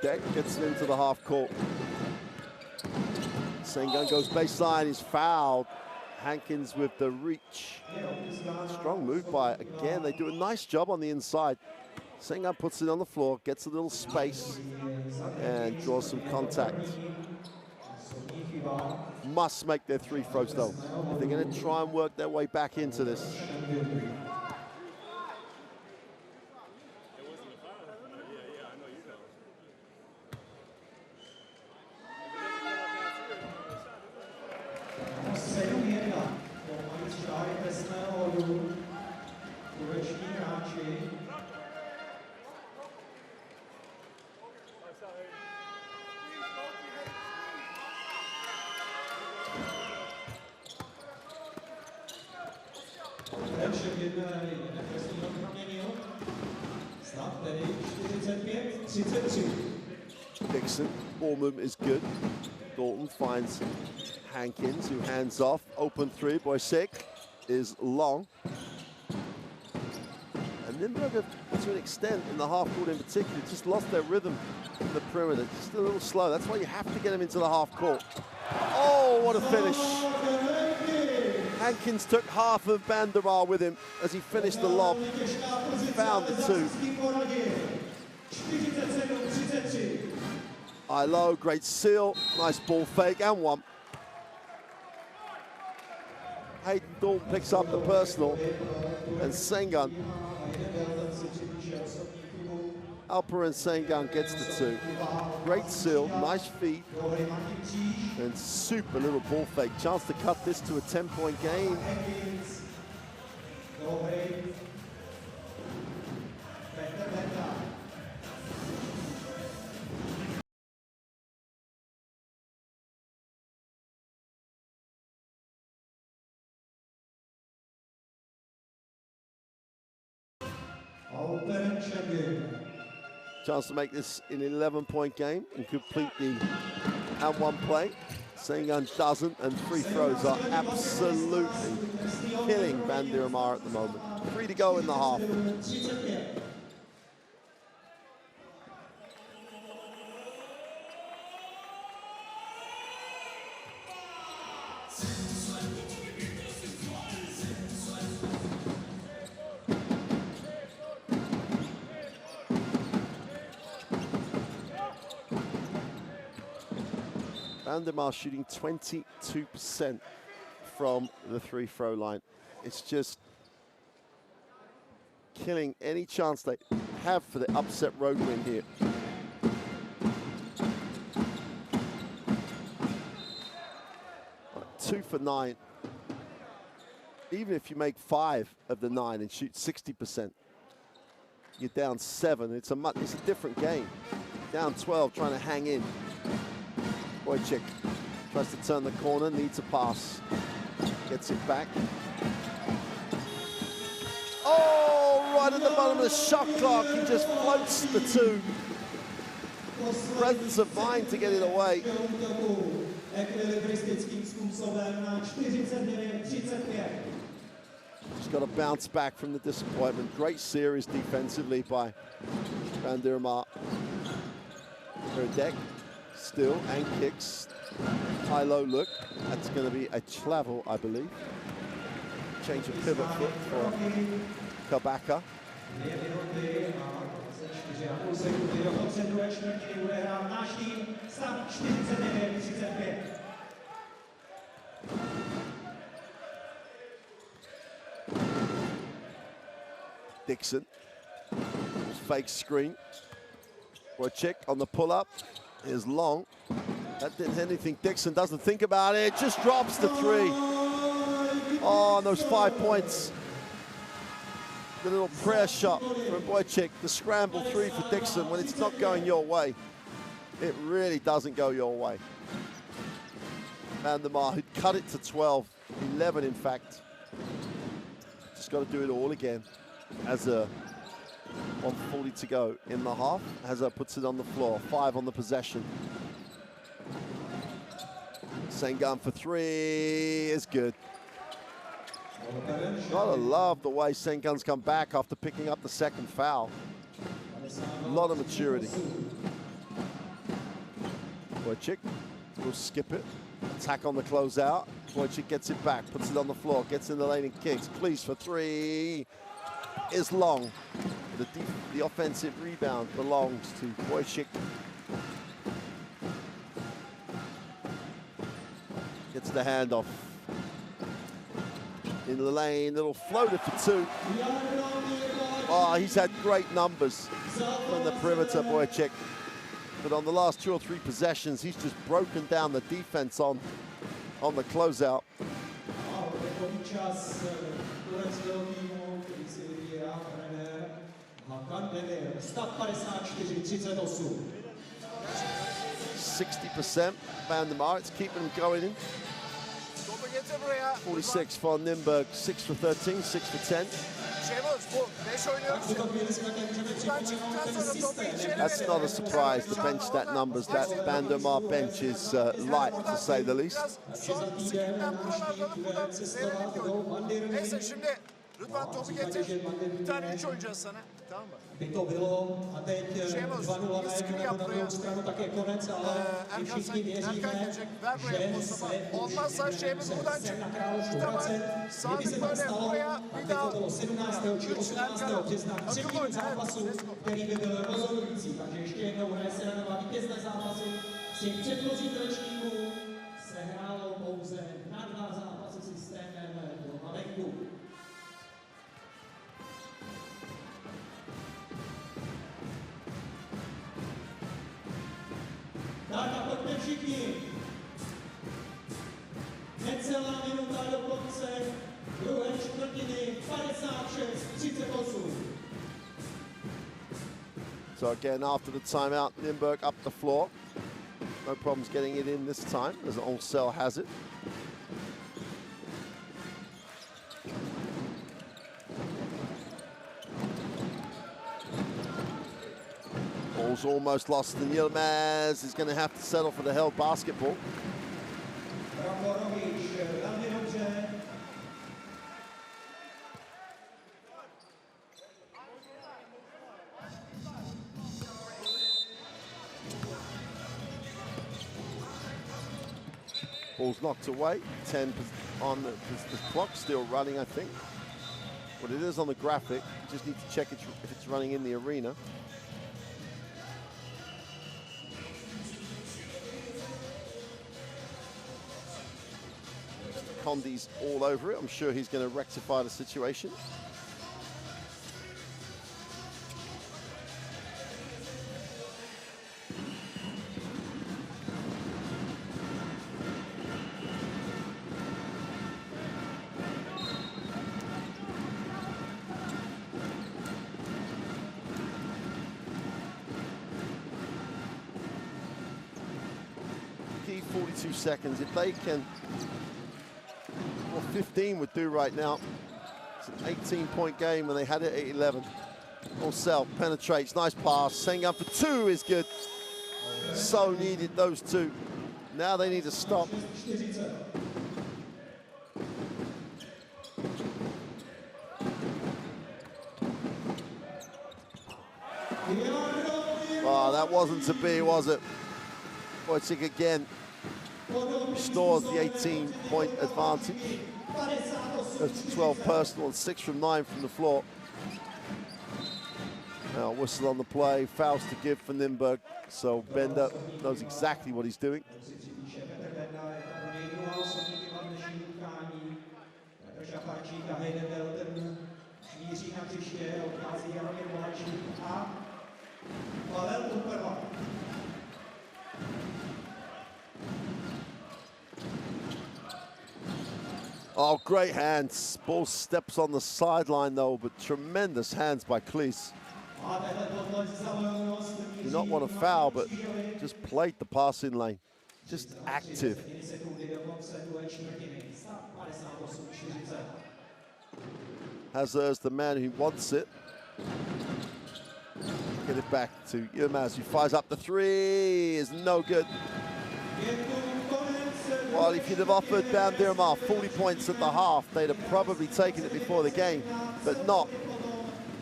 Deck gets it into the half court. Sengun goes baseline, is fouled. Hankins with the reach. Strong move by, again, they do a nice job on the inside. Sengun puts it on the floor, gets a little space, and draws some contact. Must make their three throws though, if they're going to try and work their way back into this. Dixon, ball movement is good. Dalton finds Hankins, who hands off. Open three, Wojciech is long. And Nymburk, to an extent, in the half court in particular, just lost their rhythm in the perimeter. Just a little slow. That's why you have to get them into the half court. Oh, what a finish. Hankins took half of Bandirma with him as he finished the lob. Found the two. Ilo, great seal, nice ball fake, and one. Hayden Dalton picks up the personal, and Sengun. Alperen Sengun gets the two. Great seal, nice feed, and super little ball fake. Chance to cut this to a 10-point game. Chance to make this an 11-point game and complete the and one play. Sengun doesn't, and free throws are absolutely killing Bandirma at the moment. 3 to go in the half. Bandirma shooting 22% from the free-throw line. It's just killing any chance they have for the upset road win here. Right, 2 for 9. Even if you make 5 of the 9 and shoot 60%, you're down 7. It's a different game. Down 12, trying to hang in. Wojcik tries to turn the corner, needs a pass. Gets it back. Oh, right at the bottom of the shot clock. He just floats the 2. Presence of mind to get it away. Just got to bounce back from the disappointment. Great series defensively by Bandirma. Her deck still and kicks. High-low look. That's going to be a travel, I believe. Change of pivot foot for Kabaka. Dixon. Fake screen. Wojcik on the pull-up is long. That didn't hit anything. Dixon doesn't think about it. Just drops the 3. Oh, and those 5 points. The little prayer shot from Wojcik. The scramble 3 for Dixon. When it's not going your way, it really doesn't go your way. Bandirma, who'd cut it to 12, 11 in fact. Just got to do it all again. As a 1:40 to go in the half. Hazard puts it on the floor. 5 on the possession. Sengun for 3 is good. Gotta love the way Sengun's come back after picking up the second foul. A lot of maturity. Wojcik will skip it. Attack on the closeout. Wojcik gets it back, puts it on the floor, gets in the lane and kicks. Please for 3 is long. The offensive rebound belongs to Wojcik. Gets the handoff. In the lane, little floater for 2. Oh, he's had great numbers from the perimeter, Wojcik. But on the last 2 or 3 possessions, he's just broken down the defense on the closeout. Stav 54-38. 60% Bandirma. It's keeping him going in. 46 for Nymburk, 6 for 13, 6 for 10. That's not a surprise to bench that numbers. That Bandirma bench is light, to say the least. Lütfen topu getir. Bir tane 3 oynayacağız sana. Tamam mı? By to bylo a teď 2:0 hrajeme na druhou stranu také konec, ale my všichni věříme, že se chce na Královsku vracet. Kdyby se tak stalo, a teď to bylo 17. či 18. března, třetí zápasu, který by byl rozhodující. Takže ještě jednou hraje se na dva vítězné zápasy. Z těch předchozích ročníků se hrálo pouze na 2 zápasy systémem doma venku. Tak a pojďme všichni. Necelá minuta do konce druhé čtvrtiny, 56-38. So again, after the timeout, Nymburk up the floor. No problems getting it in this time, as Onsel has it. Ball's almost lost, and Yilmaz is going to have to settle for the held basketball. Ball's knocked away, 10 on the clock, still running, I think. But it is on the graphic, you just need to check if it's running in the arena. Condi's all over it. I'm sure he's going to rectify the situation. Key 42 seconds. If they can, well, 15 would do right now. It's an 18-point game when they had it at 11. Orcel penetrates, nice pass. Setting up for two is good. So needed those two. Now they need to stop. Oh, that wasn't to be, was it? Wojcik again restores the 18-point advantage. Goes to 12 personal and 6 from 9 from the floor. Now whistle on the play, fouls to give for Nymburk. So Bender knows exactly what he's doing. Oh, great hands. Ball steps on the sideline though, but tremendous hands by Klis. Do not want to foul, but just played the passing lane. Just active. Hazard's the man who wants it. Get it back to Yilmaz, who fires up the three. Is no good. Well, if you'd have offered Bandirma 40 points at the half, they'd have probably taken it before the game, but not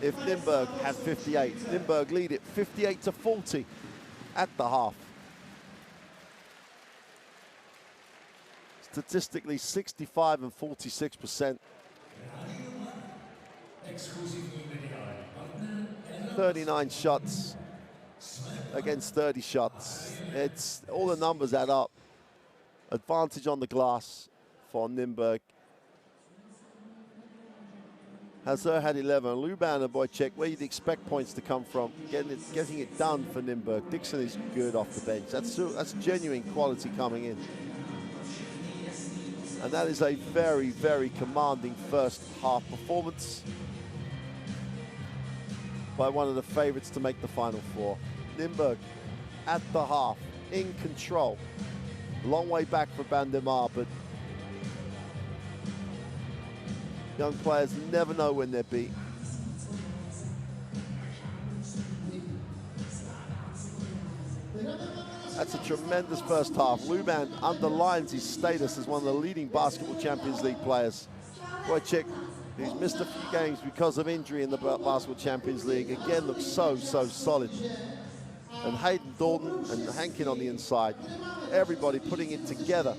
if Nymburk had 58. Nymburk lead it 58-40 at the half. Statistically, 65 and 46%. 39 shots against 30 shots. It's all the numbers add up. Advantage on the glass for Nymburk. Hazard had 11. Luban and Wojcik, where you'd expect points to come from, getting it done for Nymburk. Dixon is good off the bench. That's genuine quality coming in. And that is a very, very commanding first half performance by one of the favorites to make the Final Four. Nymburk at the half, in control. Long way back for Bandirma, but young players never know when they're beat. That's a tremendous first half. Luban underlines his status as one of the leading Basketball Champions League players. Wojcik, who's missed a few games because of injury in the Basketball Champions League, again looks so solid. And Hayden Dalton and Hankin on the inside. Everybody putting it together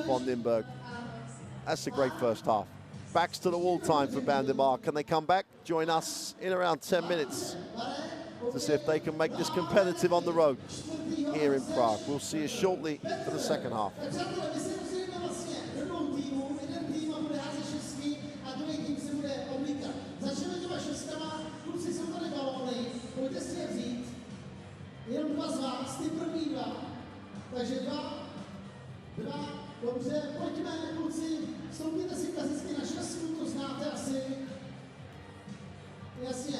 for Nymburk. That's a great first half. Backs to the wall time for Bandirma. Can they come back? Join us in around 10 minutes to see if they can make this competitive on the road here in Prague. We'll see you shortly for the second half. Jenom dva z vás, ty první dva. Takže dva, dobře, pojďme, kluci, stoupněte si klasicky na šestku, to znáte asi. Jasně.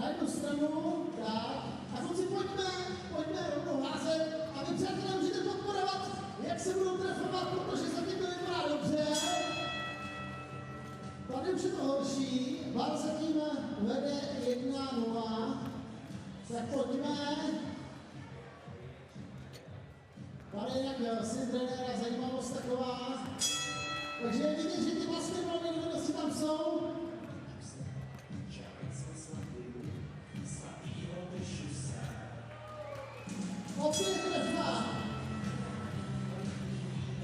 Na jednu stranu, tak. A kluci, pojďme rovnou házet a vy, přátelé, můžete podporovat, jak se budou trefovat, protože zatím to vypadá dobře. Tady už je to horší, Bar zatím vede 1-0. Tak pojďme. Tady jinak syn trenéra, zajímavost taková. Takže je vidět, že ty basketbalové dovednosti tam jsou. Opět trefa.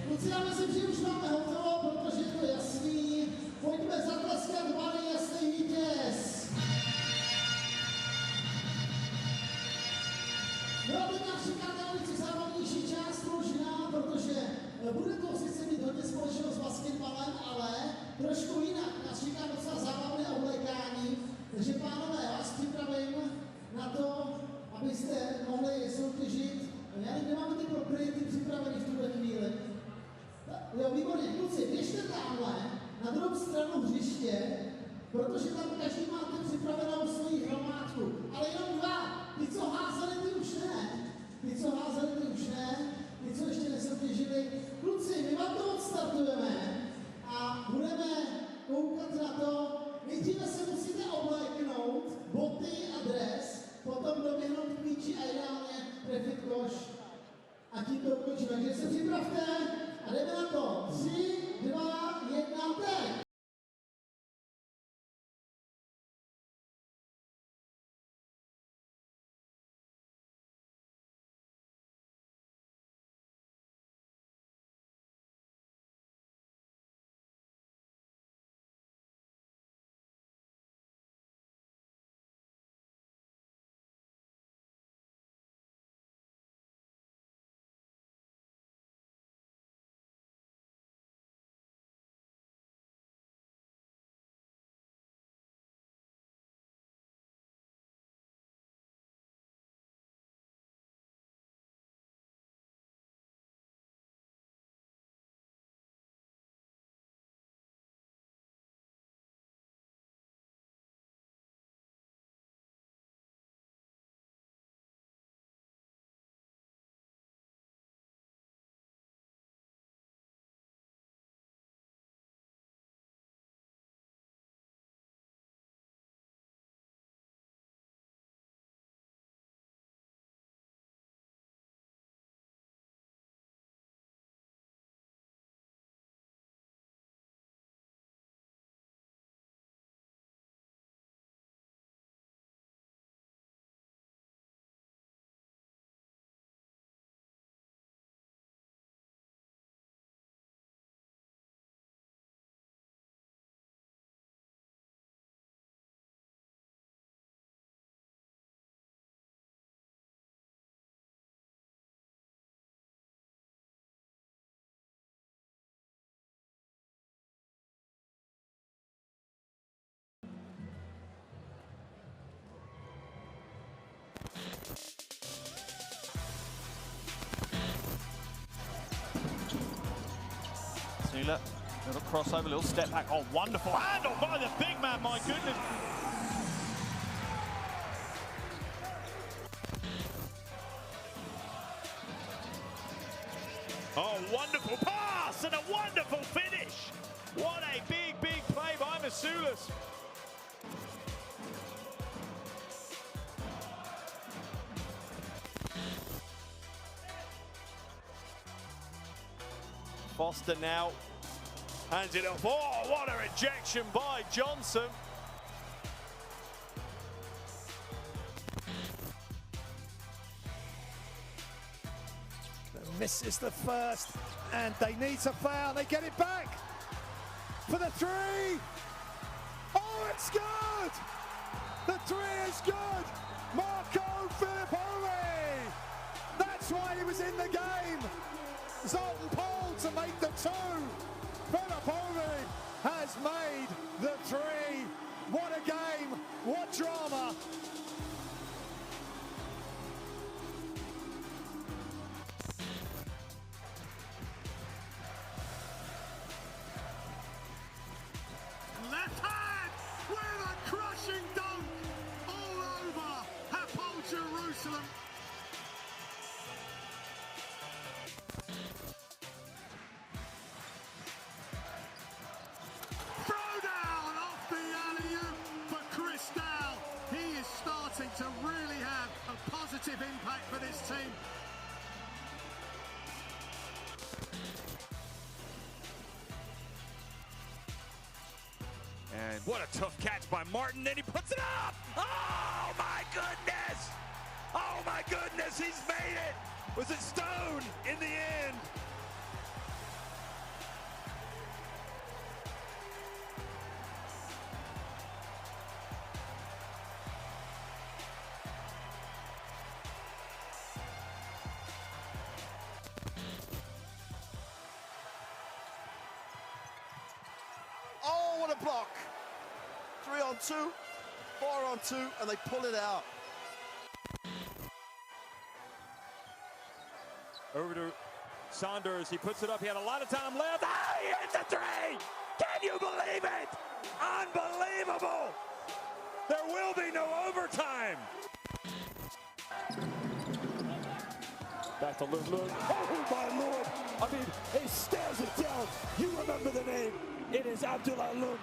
Kluci, já myslím, že už máme hotovo, protože je to jasný. Pojďme zatleskat, Bali, jasný vítěz. Byla by nás čeká ta velice zábavnější část možná, protože bude to sice mít hodně A tímto ukončíme, že se připravte a jdeme na to. 3, 2, 1, teď! Sula, little crossover, little step back. Oh, wonderful handle by the big man, my goodness. Oh, wonderful pass and a wonderful finish. What a big, big play by Masulas. Foster now hands it off. Oh, what a rejection by Johnson. Misses the first, and they need to foul. They get it back for the 3. Oh, it's good! The 3 is good! Marco Filippovi! That's why he was in the game! Zoltan Paul to make the 2. Filippovi has made the 3. What a game! What drama! Left hand with a crushing dunk all over Hapoel Jerusalem. Throwdown off the alley-oop for Cristal. He is starting to really have a positive impact for this team. And what a tough catch by Martin, then he puts it up! Oh my goodness! Oh my goodness, he's made it! Was it Stone in the end? Oh, what a block. 3 on 2, 4 on 2, and they pull it out. Over to Saunders, he puts it up, he had a lot of time left. Ah, he hits the 3! Can you believe it? Unbelievable! There will be no overtime! Back to Luke. Oh my lord! I mean, he stares it down. You remember the name. It is Abdullah Lum.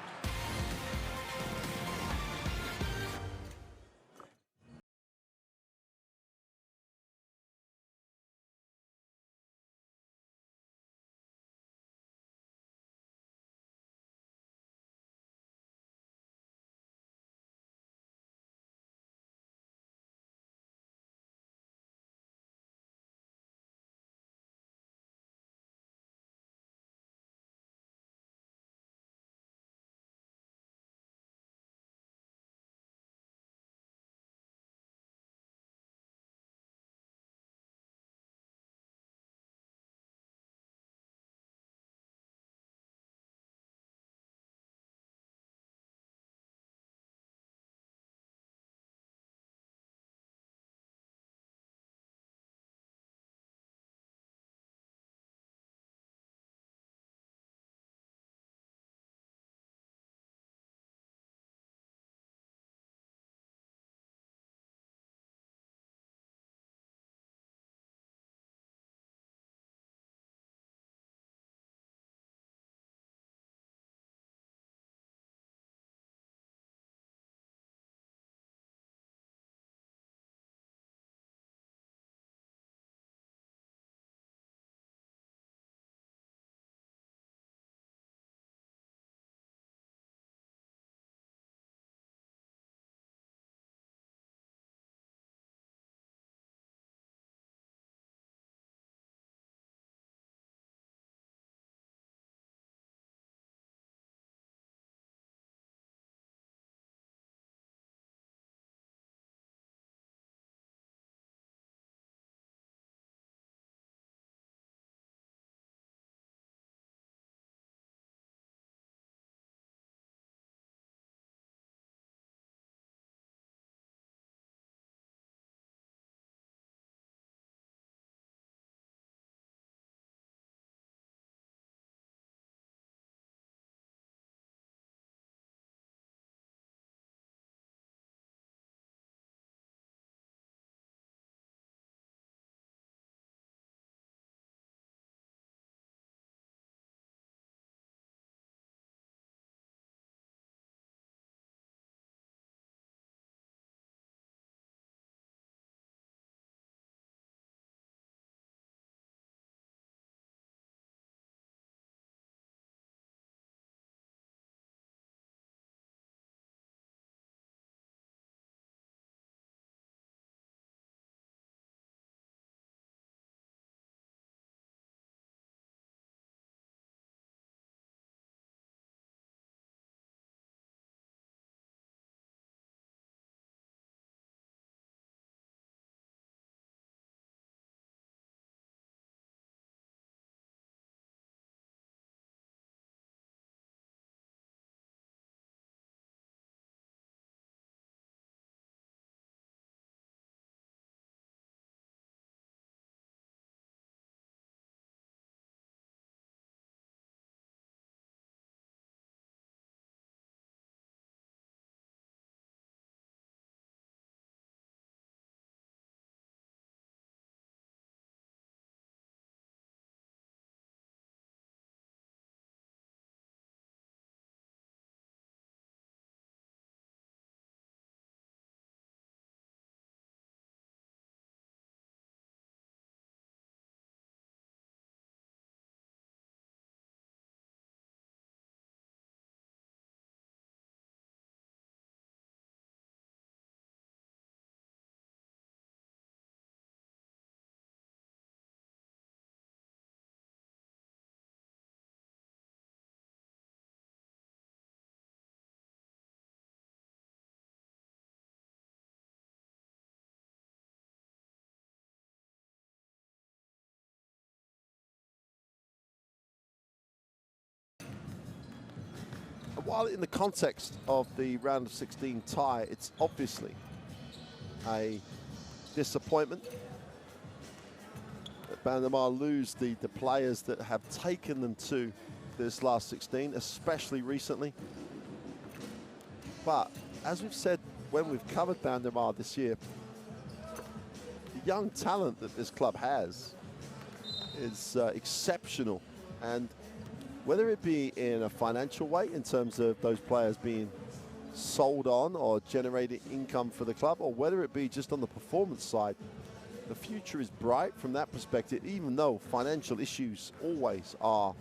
while in the context of the round of 16 tie, it's obviously a disappointment that Bandirma lose the players that have taken them to this last 16, especially recently. But as we've said when we've covered Bandirma this year, the young talent that this club has is exceptional. And whether it be in a financial way, in terms of those players being sold on or generating income for the club, or whether it be just on the performance side, the future is bright from that perspective, even though financial issues always are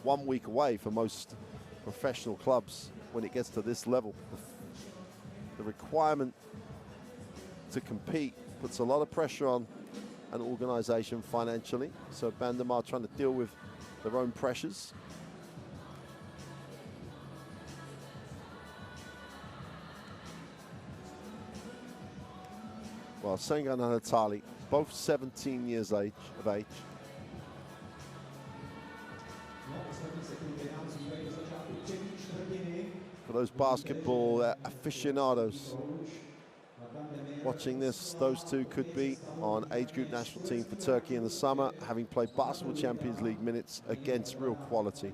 1 week away for most professional clubs when it gets to this level. The requirement to compete puts a lot of pressure on an organization financially. So Bandirma trying to deal with their own pressures. Well, Sengan and Hatali, both 17 years of age. For those basketball aficionados watching this, those two could be on age group national team for Turkey in the summer, having played basketball Champions League minutes against real quality.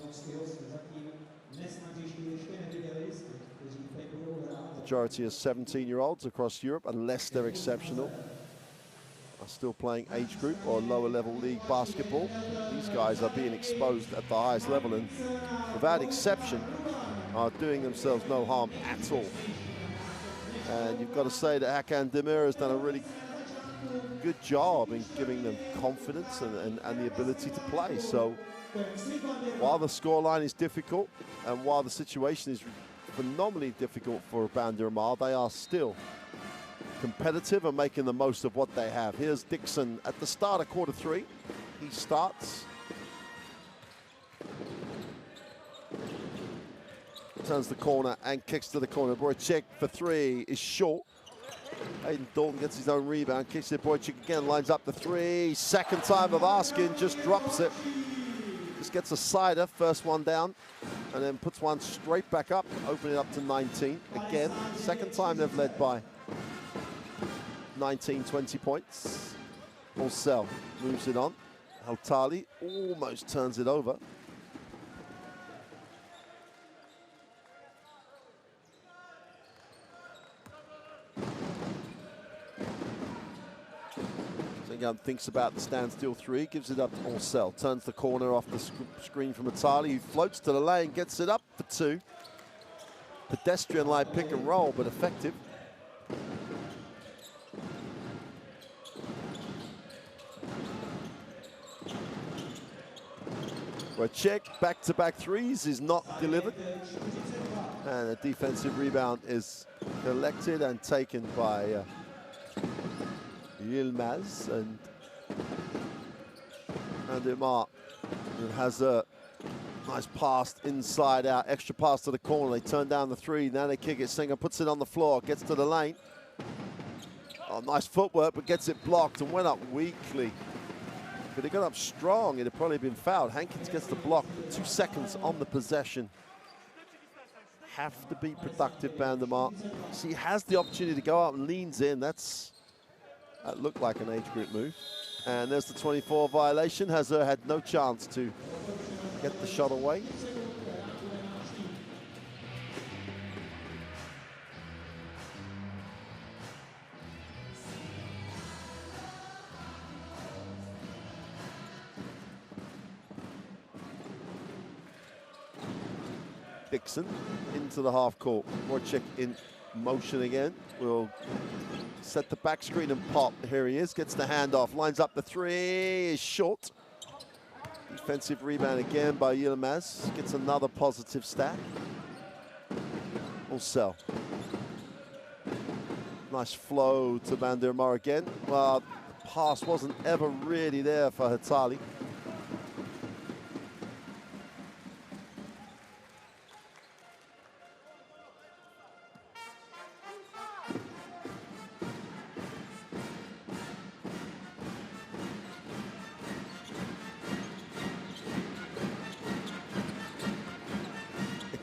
Majority of 17-year-olds across Europe, unless they're exceptional, are still playing age group or lower level league basketball. These guys are being exposed at the highest level and without exception are doing themselves no harm at all. And you've got to say that Hakan Demir has done a really good job in giving them confidence and the ability to play. So while the scoreline is difficult and while the situation is phenomenally difficult for Bandirma, they are still competitive and making the most of what they have. Here's Dixon at the start of quarter three. He starts. Turns the corner and kicks to the corner. Boychik for three is short. Hayden Dalton gets his own rebound, kicks it. Boychik again, lines up the three. Second time of asking, just drops it. Just gets a sider, first one down, and then puts one straight back up, opening it up to 19. Again, second time they've led by 19, 20 points. Olsel moves it on. Altali almost turns it over. Thinks about the standstill three, gives it up to Olsel, turns the corner off the screen from Atali, who floats to the lane, gets it up for two. Pedestrian-like pick and roll, but effective. Boychik, back-to-back threes is not delivered. And a defensive rebound is collected and taken by Yilmaz, and Bandirma has a nice pass inside out, extra pass to the corner. They turn down the three, now they kick it. Singer puts it on the floor, gets to the lane. Oh, nice footwork, but gets it blocked and went up weakly. If it had got up strong, it'd have probably been fouled. Hankins gets the block, 2 seconds on the possession. Have to be productive, Bandirma. So he has the opportunity to go out and leans in. That looked like an age group move. And there's the 24 violation. Hazard had no chance to get the shot away. Dixon into the half court. Boychik in motion again. Will set the back screen and pop. Here he is, gets the handoff, lines up the three, is short. Defensive rebound again by Yilmaz. Gets another positive stat. Olsel. Nice flow to Bandirma again. Well, the pass wasn't ever really there for Hatali.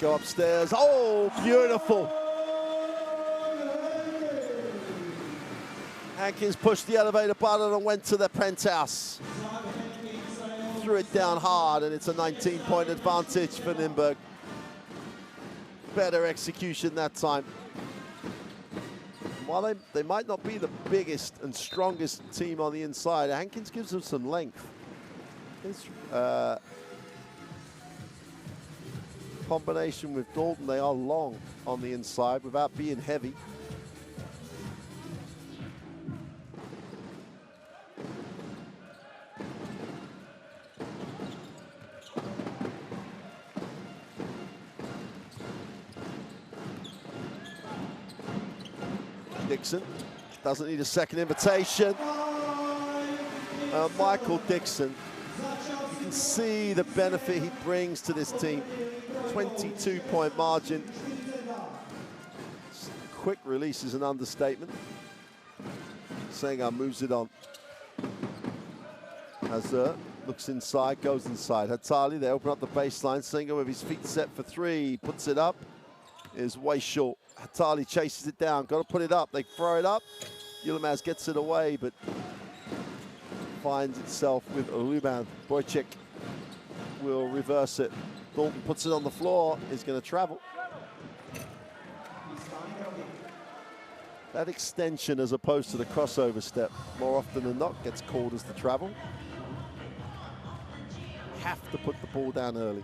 go upstairs. Oh, beautiful. Hankins pushed the elevator button and went to the penthouse. Threw it down hard, and it's a 19-point advantage for Nymburk. Better execution that time. While they might not be the biggest and strongest team on the inside, Hankins gives them some length. His combination with Dalton, they are long on the inside without being heavy. Dixon doesn't need a second invitation. Michael Dixon, you can see the benefit he brings to this team. 22-point margin. Quick release is an understatement. Senga moves it on. Hazard looks inside, goes inside. Hatali, they open up the baseline. Senga with his feet set for three, puts it up. Is way short. Hatali chases it down, got to put it up. They throw it up. Yilmaz gets it away, but finds itself with Ruban. Wojcik will reverse it. Dalton puts it on the floor, is going to travel. That extension as opposed to the crossover step, more often than not, gets called as the travel. Have to put the ball down early.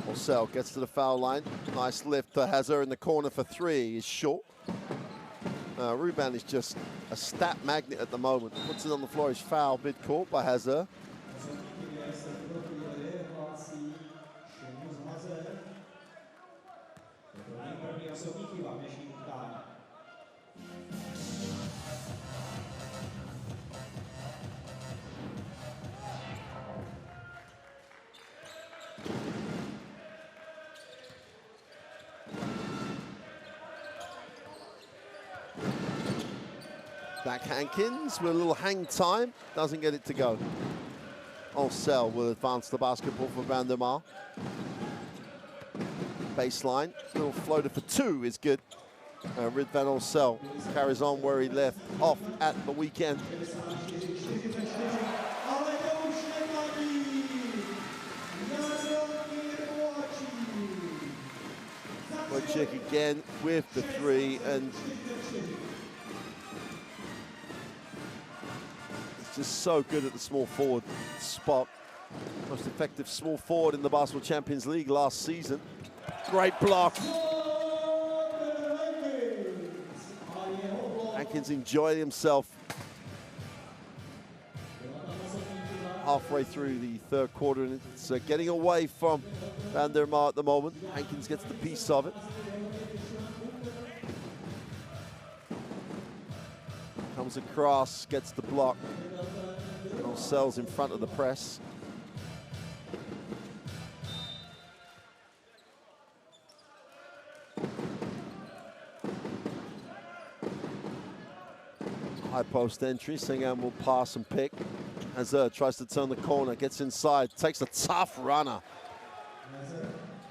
Orcel gets to the foul line. Nice lift to Hazard in the corner for three. He's short. Ruban is just a stat magnet at the moment. Puts it on the floor. He's foul mid-court by Hazard. Back Hankins with a little hang time, doesn't get it to go. Orcel will advance the basketball for Bandirma. Baseline, little floater for two is good. Rid van Orcel carries on where he left off at the weekend. Wojcik again with the three, and just so good at the small forward spot. Most effective small forward in the Basketball Champions League last season. Great block. Hankins enjoying himself. Halfway through the third quarter, and it's getting away from Bandirma at the moment. Hankins gets the piece of it. Comes across, gets the block. Orcel's in front of the press. High post entry, Singam will pass and pick. Hazard tries to turn the corner, gets inside, takes a tough runner.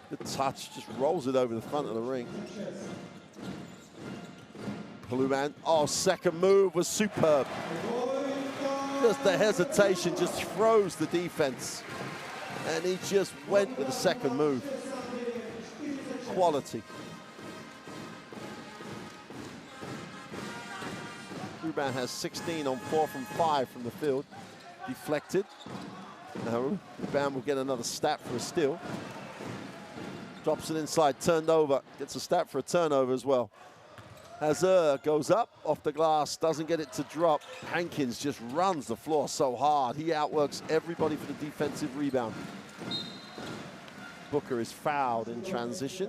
Good touch, just rolls it over the front of the ring. Paluman, oh, second move was superb. Just the hesitation just throws the defense. And he just went with the second move. Quality. Ruban has 16 on 4 from 5 from the field. Deflected. Now Ruban will get another stat for a steal. Drops it inside, turned over. Gets a stat for a turnover as well. Hazard goes up off the glass, doesn't get it to drop. Hankins just runs the floor so hard. He outworks everybody for the defensive rebound. Booker is fouled in transition.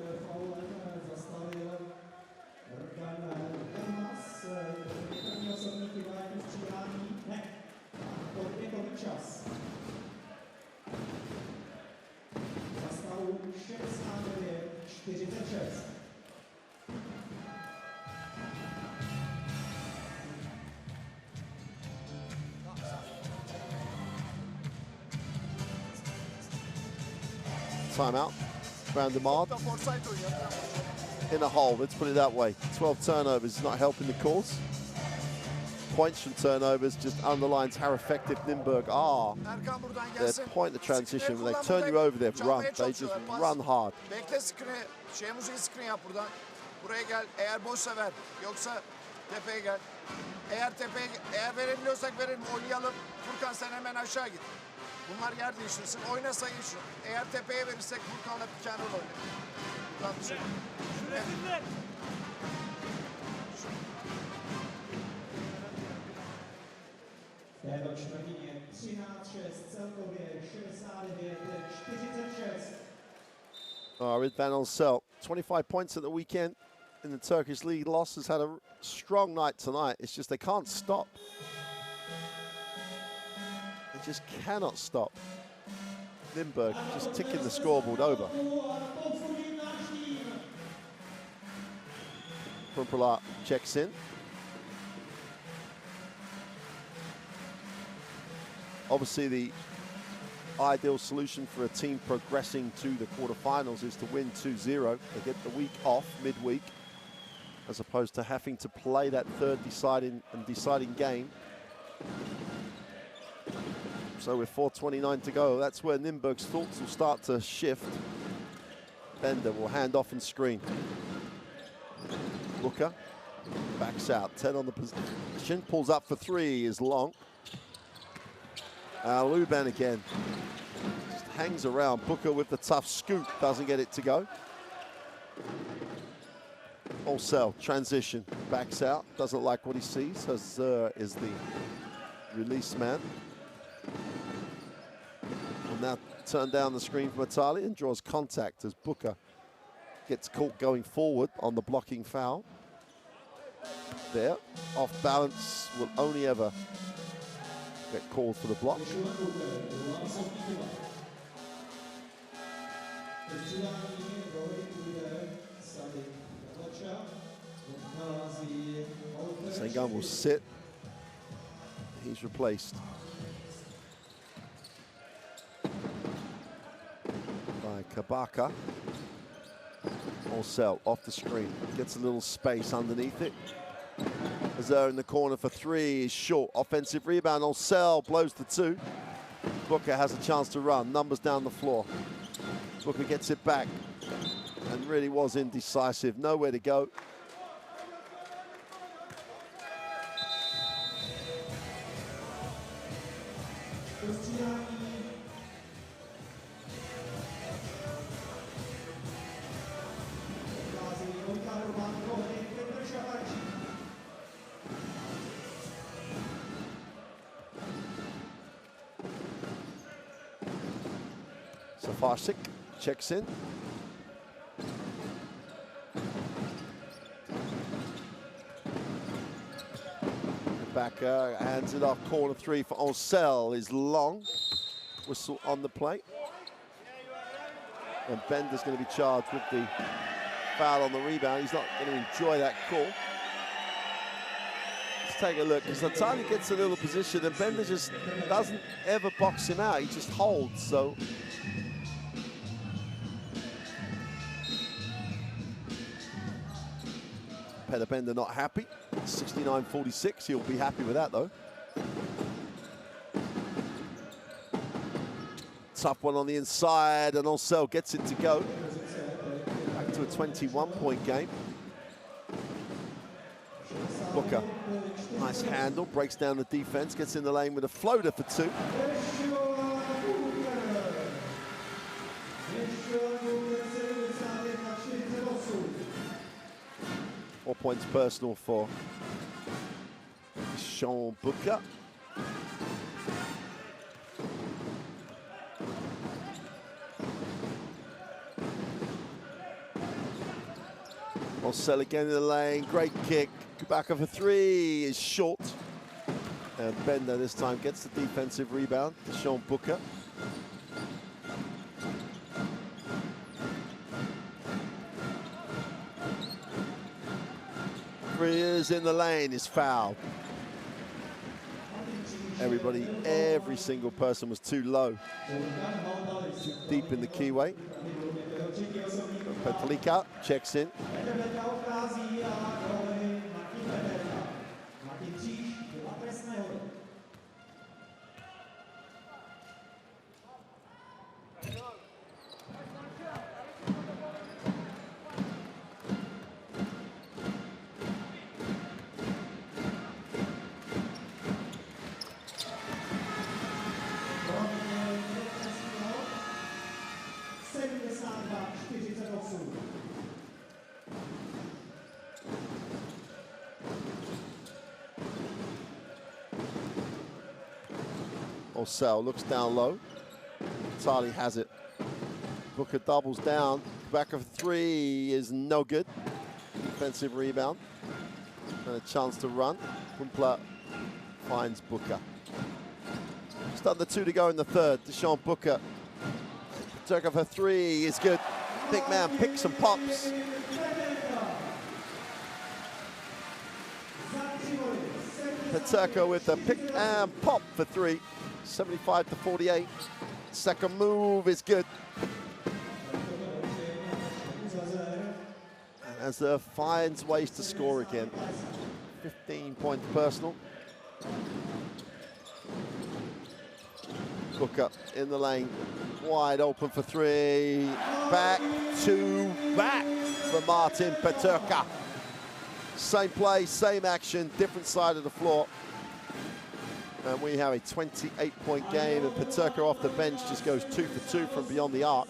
timeout. Bandirma in a hole, let's put it that way. 12 turnovers is not helping the cause. Points from turnovers just underlines how effective Nymburk are. Their point of transition, when they turn you over, they've run. They just run hard. Bekle screen'i, Şemuz'u screen yap buradan. Buraya gel, eğer boşsa ver. Yoksa tepeye gel. Eğer verebiliyorsak verelim, oynayalım. Furkan sen hemen aşağı git. Bunlar yer değiştirsin, oyna sayın şunu. Eğer tepeye verirsek Furkan'la bir kenar oyna. Buradan dışarı. Evet. Ridvan Onsel, 25 points at the weekend in the Turkish League. Loss has had a strong night tonight. It's just they can't stop. They just cannot stop. Nymburk just ticking the scoreboard over. Pumpular checks in. Obviously, the ideal solution for a team progressing to the quarterfinals is to win 2-0. They get the week off midweek, as opposed to having to play that third deciding game. So with 4:29 to go, that's where Nymburk's thoughts will start to shift. Bender will hand off and screen. Booker backs out, 10 on the position, pulls up for three, is long. Luban again, just hangs around. Booker with the tough scoop, doesn't get it to go. Onsel, transition, backs out, doesn't like what he sees, as is the release man. Will now turn down the screen from Italia and draws contact as Booker gets caught going forward on the blocking foul. There, off balance, will only ever get called for the block. Sengun will sit. He's replaced by Kabaka. Onsel off the screen, gets a little space underneath it. Azar in the corner for three is short. Offensive rebound. Onsel blows the two. Booker has a chance to run. Numbers down the floor. Booker gets it back and really was indecisive. Nowhere to go. Safarsik checks in. Backer hands it off, corner three for Onsel is long. Whistle on the plate. And Bender's going to be charged with the foul on the rebound. He's not going to enjoy that call. Let's take a look, because Italia gets a little position and Bender just doesn't ever box him out. He just holds, so. Peter Bender not happy. 69-46, he'll be happy with that though. Tough one on the inside, and Onsel gets it to go. Back to a 21-point game. Booker, nice handle, breaks down the defense, gets in the lane with a floater for two. Four points personal for Sean Booker. Onsel again in the lane, great kick. Back of a three is short. And Bender this time gets the defensive rebound to Sean Booker. Three is in the lane, is fouled. Every single person was too low, too deep in the keyway. Petlika checks in. Osel looks down low. Tali has it. Booker doubles down. Back of three is no good. Defensive rebound. And a chance to run. Kumpla finds Booker. Just under 2 to go in the third. Deshaun Booker. Peterka for three is good. Big man picks and pops. Peterka with the pick and pop for three. 75 to 48. Second move is good. And Azur finds ways to score again. 15 points personal. Booker in the lane. Wide open for three. Back for Martin Peterka. Same play, same action, different side of the floor. And we have a 28-point game, and Peterka off the bench just goes 2 for 2 from beyond the arc.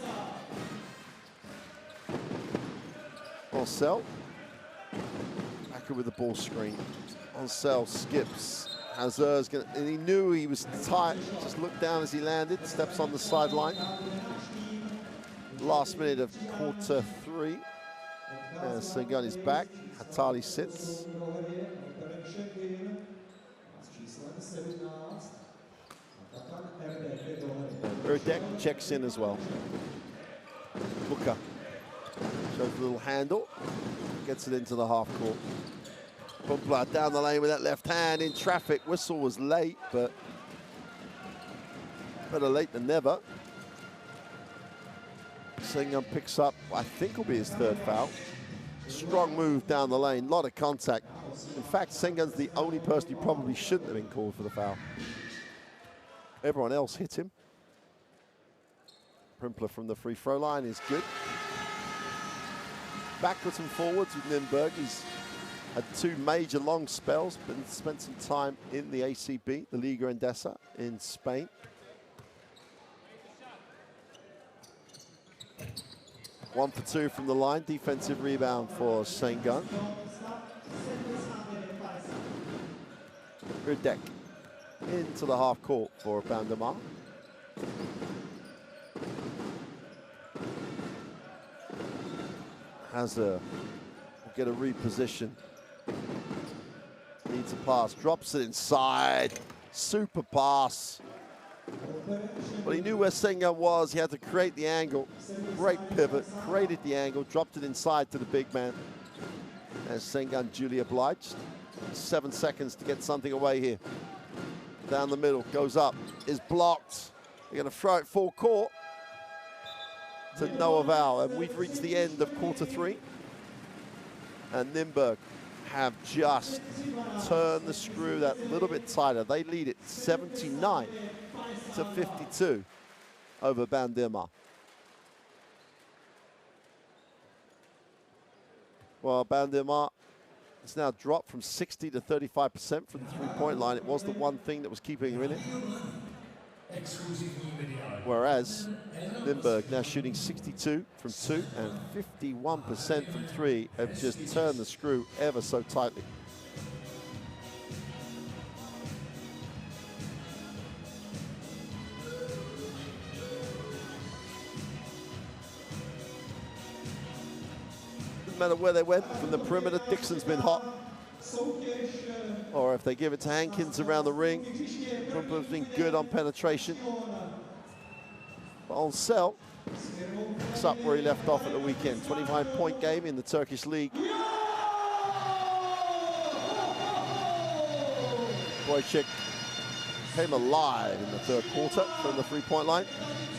Osel, Backer with the ball screen. Osel skips. Azur's gonna, and he knew he was tight, just looked down as he landed, steps on the sideline. Last minute of quarter three. Sengun is back, Hatali sits. Erdek checks in as well. Booker shows a little handle, gets it into the half court. Kumpla down the lane with that left hand in traffic. Whistle was late, but better late than never. Sengun picks up, I think will be his third foul. Strong move down the lane, a lot of contact. In fact, Sengun's the only person who probably shouldn't have been called for the foul. Everyone else hit him. Primpler from the free throw line is good. Backwards and forwards with Nymburk. He's had 2 major long spells, but spent some time in the ACB, the Liga Endesa in Spain. One for 2 from the line. Defensive rebound for Sengun. Erdek into the half court for Bandirma. Azur will get a reposition. Needs a pass, drops it inside. Super pass. But he knew where Sengun was. He had to create the angle. Great pivot, created the angle, dropped it inside to the big man. And Sengun duly obliged. 7 seconds to get something away here. Down the middle, goes up, is blocked. They're going to throw it full court to no avail. And we've reached the end of quarter three. And Nymburk have just turned the screw that little bit tighter. They lead it 79 to 52 over Bandirma. Well, Bandirma it's now dropped from 60 to 35% from the three-point line. It was the one thing that was keeping him in it. Whereas Nymburk now shooting 62 from 2 and 51% from 3 have just turned the screw ever so tightly. Doesn't matter where they went from the perimeter. Dixon's been hot. Or if they give it to Hankins around the ring, Kumpla's been good on penetration. But Osel picks up where he left off at the weekend. 25-point game in the Turkish league. Boychik came alive in the third quarter from the three-point line.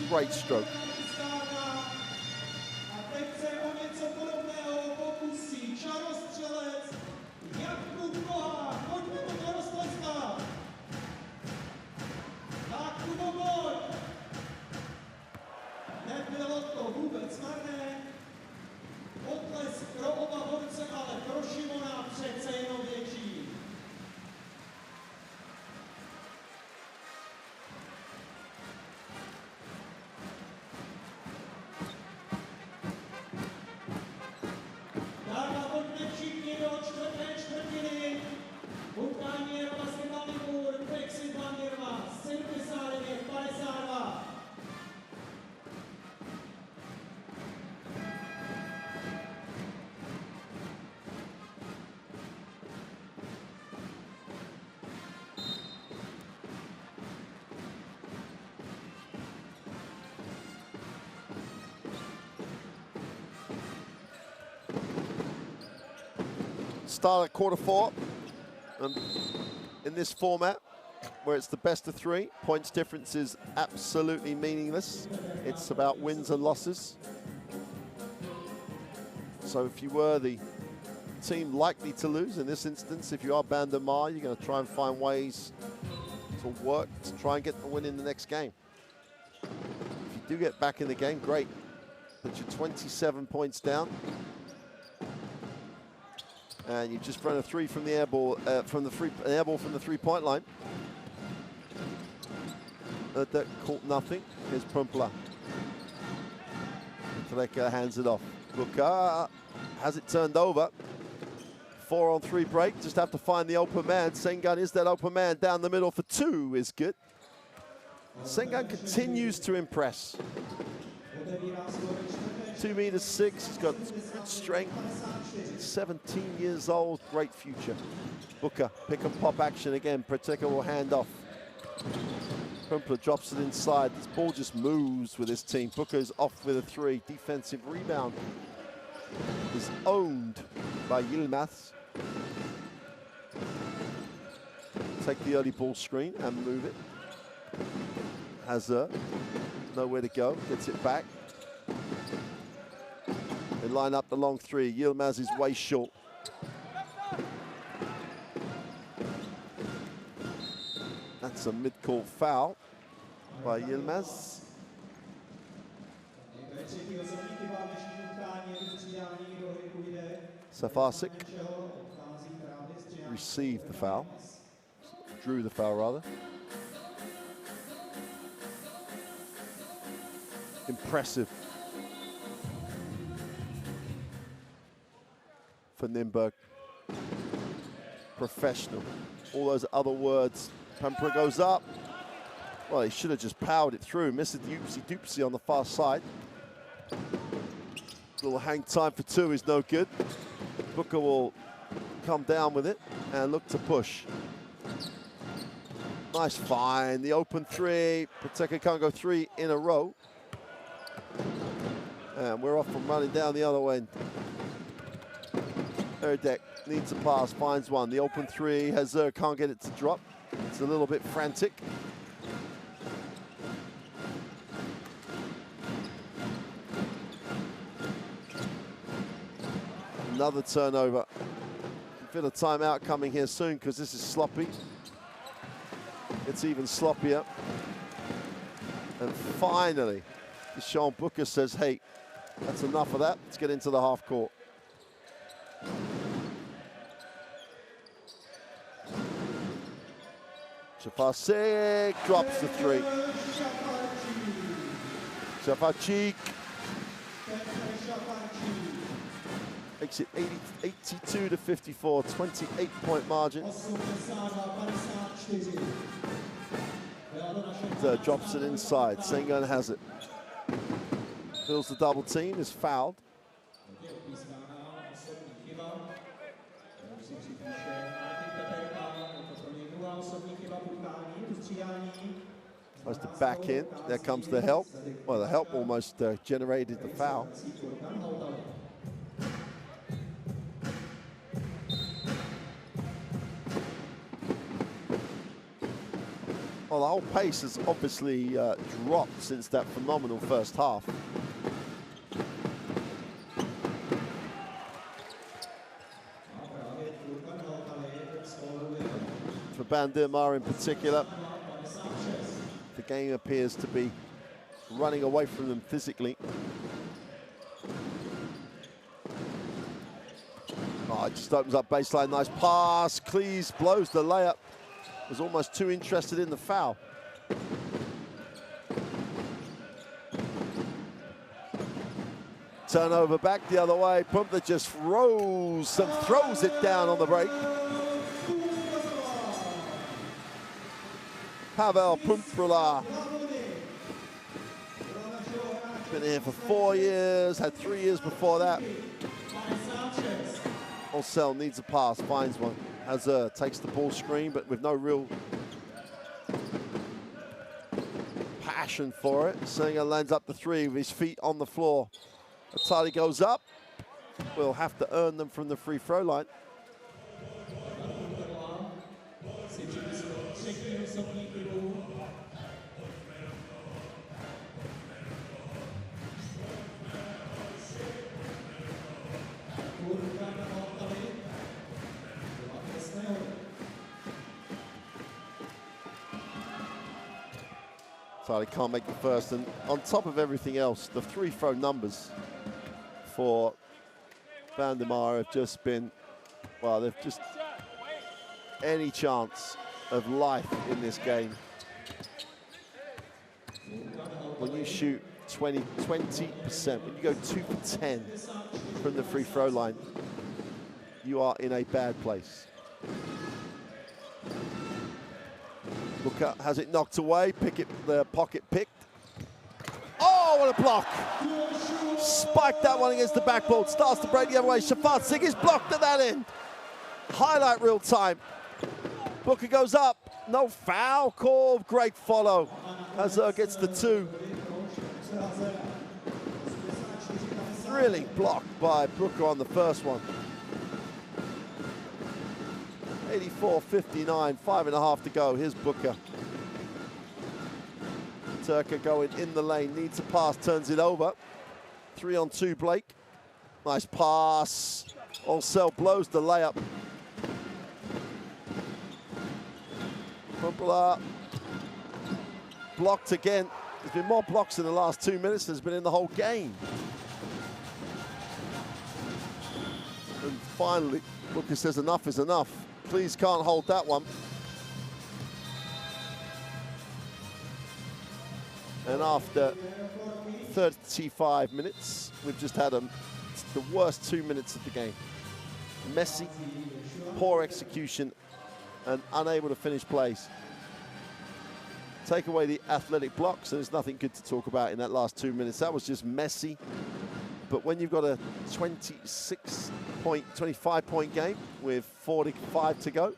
Great stroke. Nebylo to vůbec marné. Potlesk pro oba borce, ale pro Šimona přece jenom větší. Tak a pojďme všichni do čtvrté čtvrtiny. Utkání je basketbal Nymburk, Teksüt Bandirma, 79-52. Start at quarter four. In this format, where it's the best of three, points difference is absolutely meaningless. It's about wins and losses. So if you were the team likely to lose, in this instance, if you are Bandirma, you're going to try and find ways to work to try and get the win in the next game. If you do get back in the game, great. But you're 27 points down. And you've just thrown a three from the air ball, an air ball from the three-point line. That caught nothing. Here's Prumpla. Treka hands it off. Buka has it turned over. 4-on-3 break. Just have to find the open man. Sengun is that open man down the middle for two is good. Sengun continues to impress. 2 meters 6. He's got good strength. 17 years old, great future. Booker, pick and pop action again. Proteka will hand off. Prumpla drops it inside. This ball just moves with this team. Booker's off with a three. Defensive rebound is owned by Yilmaz. Take the early ball screen and move it. Hazard, nowhere to go, gets it back. They line up the long three. Yilmaz is way short. That's a mid-court foul by Yilmaz. Safasik received the foul. Drew the foul, rather. Impressive for Nymburk. Professional. All those other words. Pampa goes up. Well, he should have just powered it through. Misses the oopsie-doopsie on the far side. Little hang time for two is no good. Booker will come down with it and look to push. Nice find. The open three. Proteka can't go three in a row. And we're off from running down the other end. Erdek needs a pass, finds one. The open three, Hazard can't get it to drop. It's a little bit frantic. Another turnover. Feel a timeout coming here soon because this is sloppy. It's even sloppier. And finally, Sean Booker says, hey, that's enough of that. Let's get into the half court. Shafasik drops the three. Shafacik makes it 82-54, 28-point margin. Drops it inside. Sengun has it. Fills the double team, is fouled. Tries to back in. There comes the help. Well, the help almost generated the foul. Well, the whole pace has obviously dropped since that phenomenal first half. For Bandirma in particular, the game appears to be running away from them physically. Oh, it just opens up baseline, nice pass. Cleese blows the layup. Was almost too interested in the foul. Turnover back the other way. Pumpler just throws it down on the break. Pavel Pumprula. Been here for 4 years, had 3 years before that. Olsel needs a pass, finds one. Hazard takes the ball screen, but with no real passion for it. Senga lands up the three with his feet on the floor. Atali goes up. We'll have to earn them from the free throw line. Atali can't make the first, and on top of everything else, the free throw numbers for Bandirma have just been, well, they've just any chance of life in this game. When you shoot 20%, when you go 2 for 10 from the free throw line, you are in a bad place. Booker has it knocked away, the pocket picked. Oh, what a block! Spiked that one against the backboard, starts to break the other way. Shafat Sig is blocked at that end. Highlight real time. Booker goes up, no foul call, great follow. Hazard gets the 2. Really blocked by Booker on the first one. 84-59, 5.5 to go. Here's Booker. Turker going in the lane, needs a pass, turns it over. 3-on-2 Blake. Nice pass. Olsel blows the layup. Pumpler blocked again. There's been more blocks in the last 2 minutes than there's been in the whole game. And finally, Booker says enough is enough. Please can't hold that one. And after 35 minutes, we've just had the worst 2 minutes of the game. Messy, poor execution, and unable to finish plays. Take away the athletic blocks, and there's nothing good to talk about in that last 2 minutes. That was just messy. But when you've got a 25-point game with 45 to go,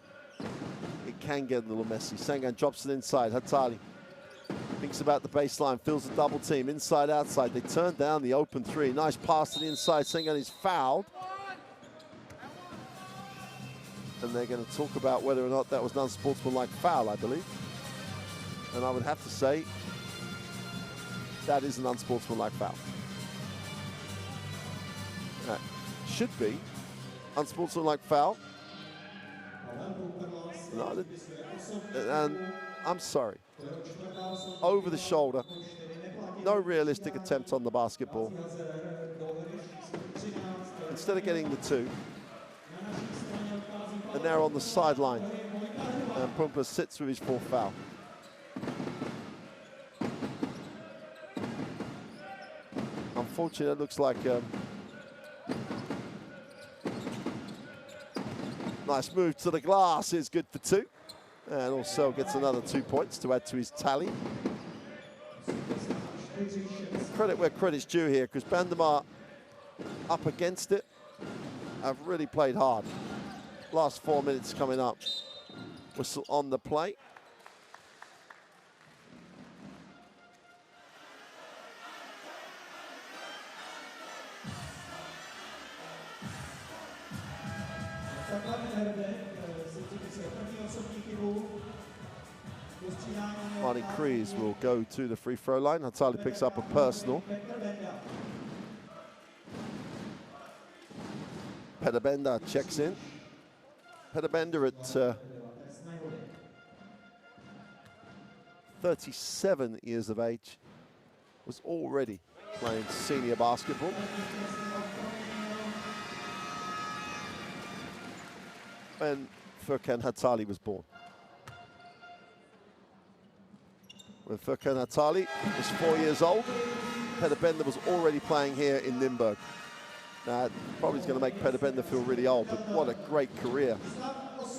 it can get a little messy. Sengan drops it inside. Hatali thinks about the baseline, feels the double team, inside, outside. They turn down the open 3. Nice pass to the inside. Sengan is fouled. And they're going to talk about whether or not that was an unsportsmanlike foul, I believe. And I would have to say that is an unsportsmanlike foul. Should be unsportsmanlike foul. No, and I'm sorry. Over the shoulder. No realistic attempt on the basketball. Instead of getting the 2, and they're on the sideline. And Pumper sits with his 4th foul. Unfortunately, it looks like nice move to the glass is good for 2. And also gets another 2 points to add to his tally. Credit where credit's due here, because Bandirma up against it have really played hard. Last 4 minutes coming up. Whistle on the play. Martin Krees will go to the free throw line. Hatali picks up a personal. Pedabenda checks in. Pedabenda at 37 years of age was already playing senior basketball. When Furkan Hatali was born. When Furkan Hatali was 4 years old, Pedabenda was already playing here in Nymburk. Now, probably is going to make Pedabenda feel really old, but what a great career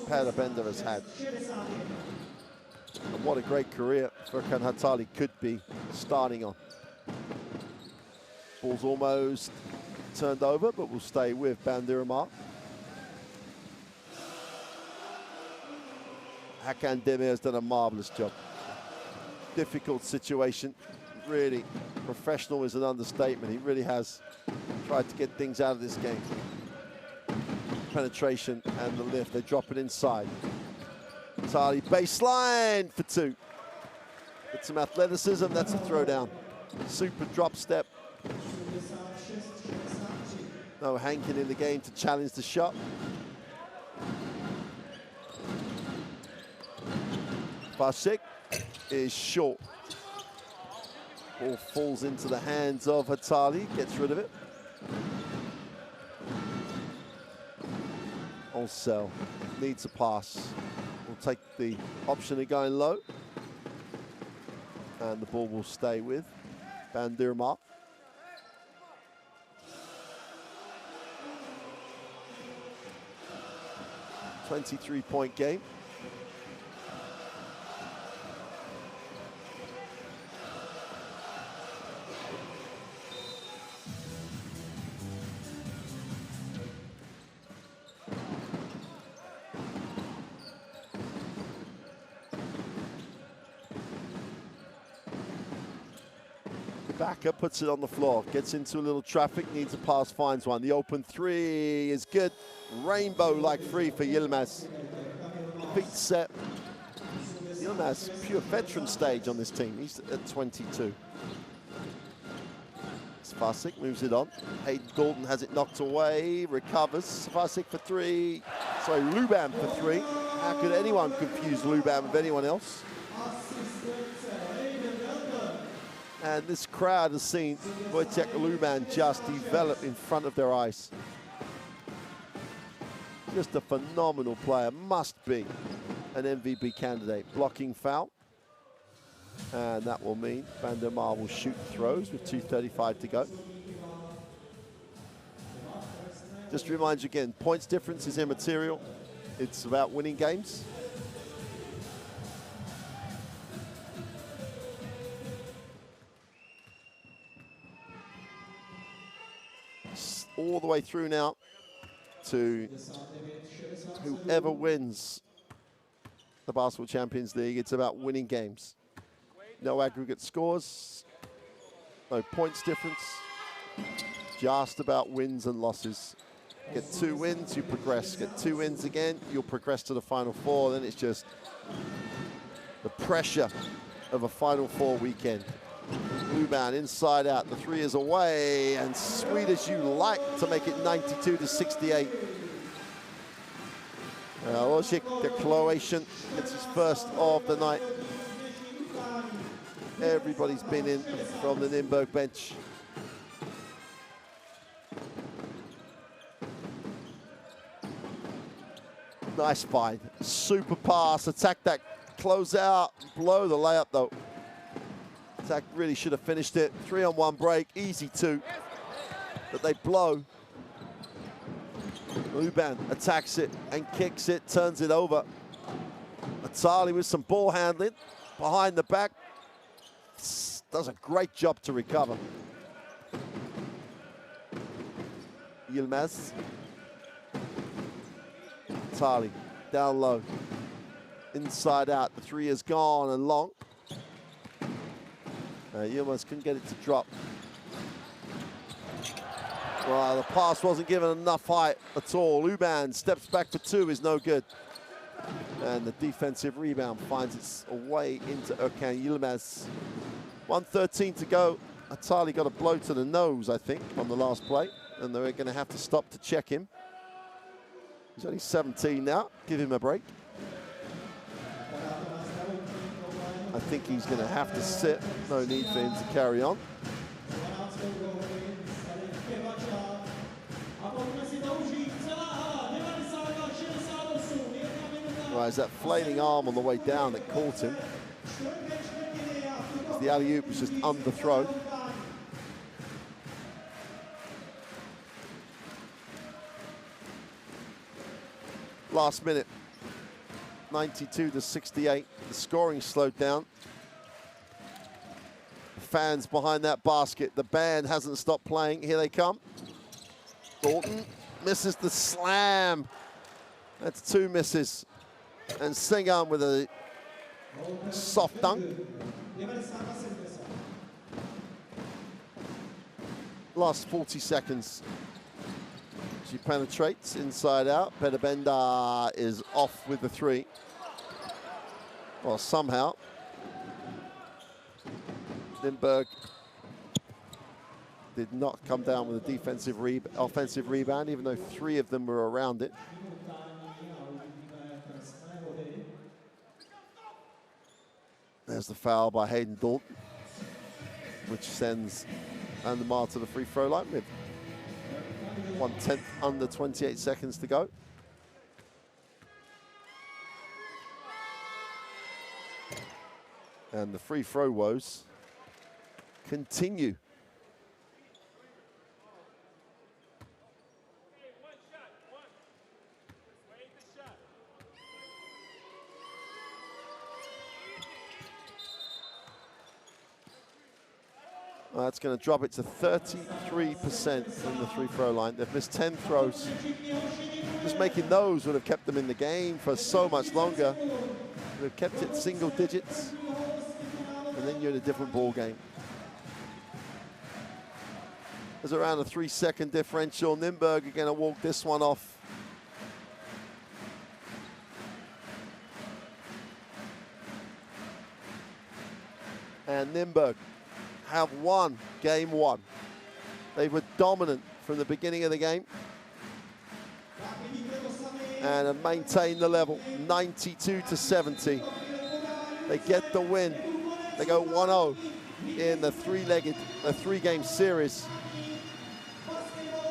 Pedabenda has had. And what a great career Furkan Hatali could be starting on. Ball's almost turned over, but will stay with Bandirma. Hakan Demir has done a marvelous job. Difficult situation, really. Professional is an understatement. He really has tried to get things out of this game. Penetration and the lift, they drop it inside. Hatali baseline for two. With some athleticism, that's a throwdown. Super drop step. No Hankin in the game to challenge the shot. Vasek is short. Ball falls into the hands of Hatali, gets rid of it. Olsel needs a pass. Will take the option of going low. And the ball will stay with Bandirma. .23 game. Backer puts it on the floor, gets into a little traffic, needs a pass, finds one. The open three is good. Rainbow-like free for Yilmaz. Feet set. Yilmaz, pure veteran stage on this team. He's at 22. Vasek moves it on. Hayden Gordon has it knocked away, recovers. Vasek for three. Sorry, Luban for three. How could anyone confuse Luban with anyone else? And this crowd has seen Wojciech Luban just develop in front of their eyes. Just a phenomenal player, must be an MVP candidate. Blocking foul. And that will mean Bandirma will shoot throws with 2:35 to go. Just to remind you again, points difference is immaterial. It's about winning games. All the way through now to whoever wins the Basketball Champions League. It's about winning games. No aggregate scores, no points difference, just about wins and losses. Get 2 wins, you progress. Get 2 wins again, you'll progress to the Final Four. Then it's just the pressure of a Final Four weekend. Luban inside out, the three is away, and sweet as you like to make it 92-68. Wojciech, the Croatian, gets his first of the night. Everybody's been in from the Nymburk bench. Nice find, super pass, attack that close out, blow the layup though. Attack really should have finished it. 3-on-1 break, easy 2, but they blow. Luban attacks it and kicks it, turns it over. Hatali with some ball handling behind the back. Does a great job to recover. Yilmaz. Hatali down low. Inside out, the three is gone and long. Yilmaz couldn't get it to drop. Well, the pass wasn't given enough height at all. Luban steps back for 2, is no good. And the defensive rebound finds its way into Erkan Yilmaz. 1:13 to go. Atali got a blow to the nose, I think, on the last play. And they're going to have to stop to check him. He's only 17 now. Give him a break. I think he's going to have to sit. No need for him to carry on. Right, it's that flailing arm on the way down that caught him. The alley-oop was just underthrown. Last minute, 92 to 68. The scoring slowed down. The fans behind that basket. The band hasn't stopped playing. Here they come. Dalton misses the slam. That's 2 misses. And Sengun with a soft dunk. Last 40 seconds. She penetrates inside out. Pedabenda is off with the 3. Well, somehow. Nymburk did not come down with a offensive rebound, even though 3 of them were around it. There's the foul by Hayden Dalton, which sends Bandirma to the free throw line with 1/10 under 28 seconds to go. And the free throw woes continue. That's going to drop it to 33% from the free throw line. They've missed 10 throws. Just making those would have kept them in the game for so much longer. They've kept it single digits, and then you're in a different ball game. There's around a 3-second differential. Nymburk are going to walk this one off. And Nymburk have won game 1. They were dominant from the beginning of the game and have maintained the level, 92 to 70. They get the win. They go 1-0 in the 3-game series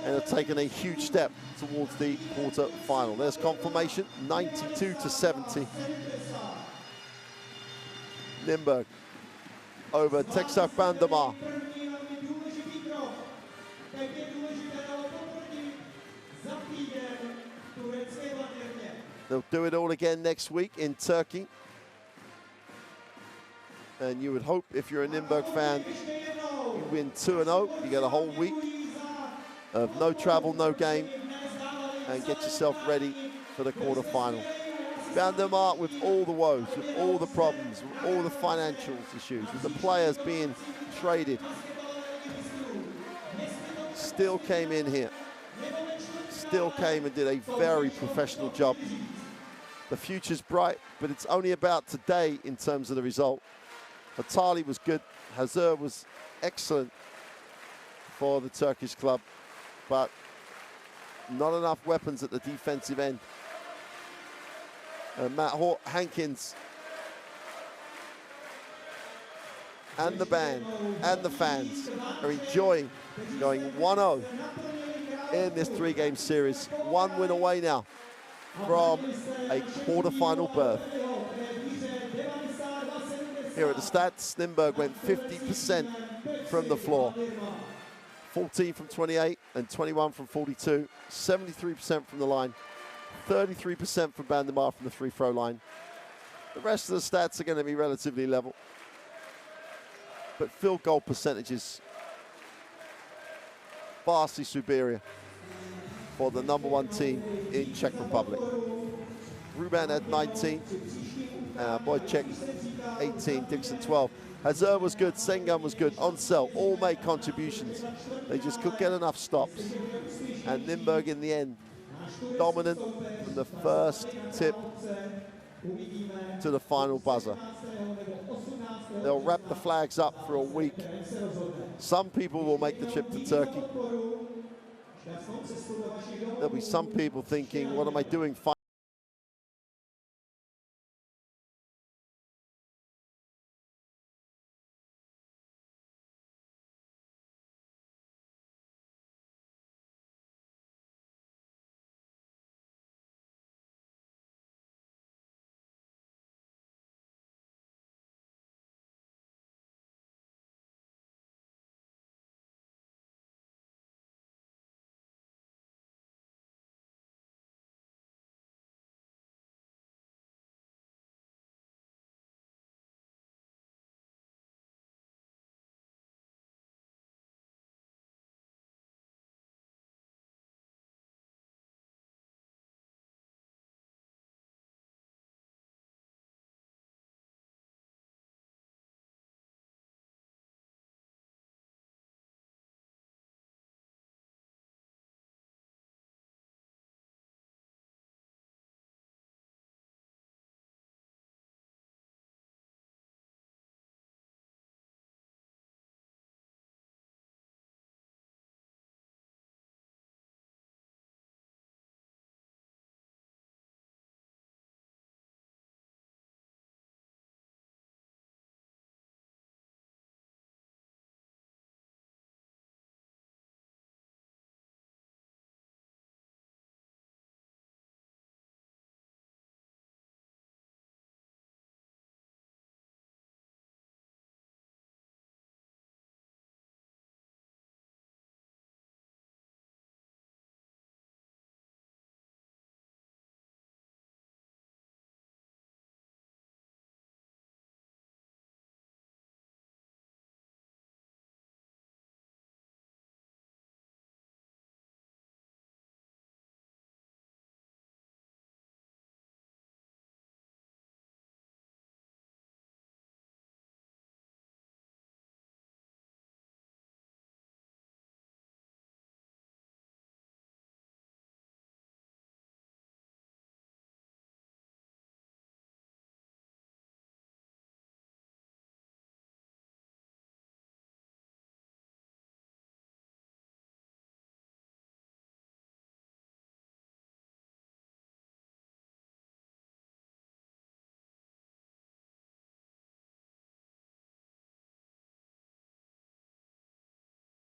and have taken a huge step towards the quarter final. There's confirmation, 92 to 70. Nymburk over Teksüt Bandirma. They'll do it all again next week in Turkey. And you would hope, if you're a Nymburk fan, you win 2-0. You get a whole week of no travel, no game, and get yourself ready for the quarterfinal. Bandirma with all the woes, with all the problems, with all the financial issues, with the players being traded, still came in here, still came and did a very professional job. The future's bright, but it's only about today in terms of the result. Atali was good, Hazır was excellent for the Turkish club, but not enough weapons at the defensive end. Matt Hankins and the band and the fans are enjoying going 1-0 in this 3-game series. 1 win away now from a quarterfinal berth. Here are the stats. Nymburk went 50% from the floor. 14 from 28 and 21 from 42. 73% from the line. 33% from Bandirma from the free throw line. The rest of the stats are going to be relatively level. But field goal percentages vastly superior for the #1 team in Czech Republic. Ruben had 19, Wojciech 18, Dixon 12. Hazır was good, Sengun was good, Onsel, all made contributions. They just couldn't get enough stops. And Nymburk in the end, dominant from the first tip to the final buzzer. They'll wrap the flags up for a week. Some people will make the trip to Turkey. There'll be some people thinking, what am I doing?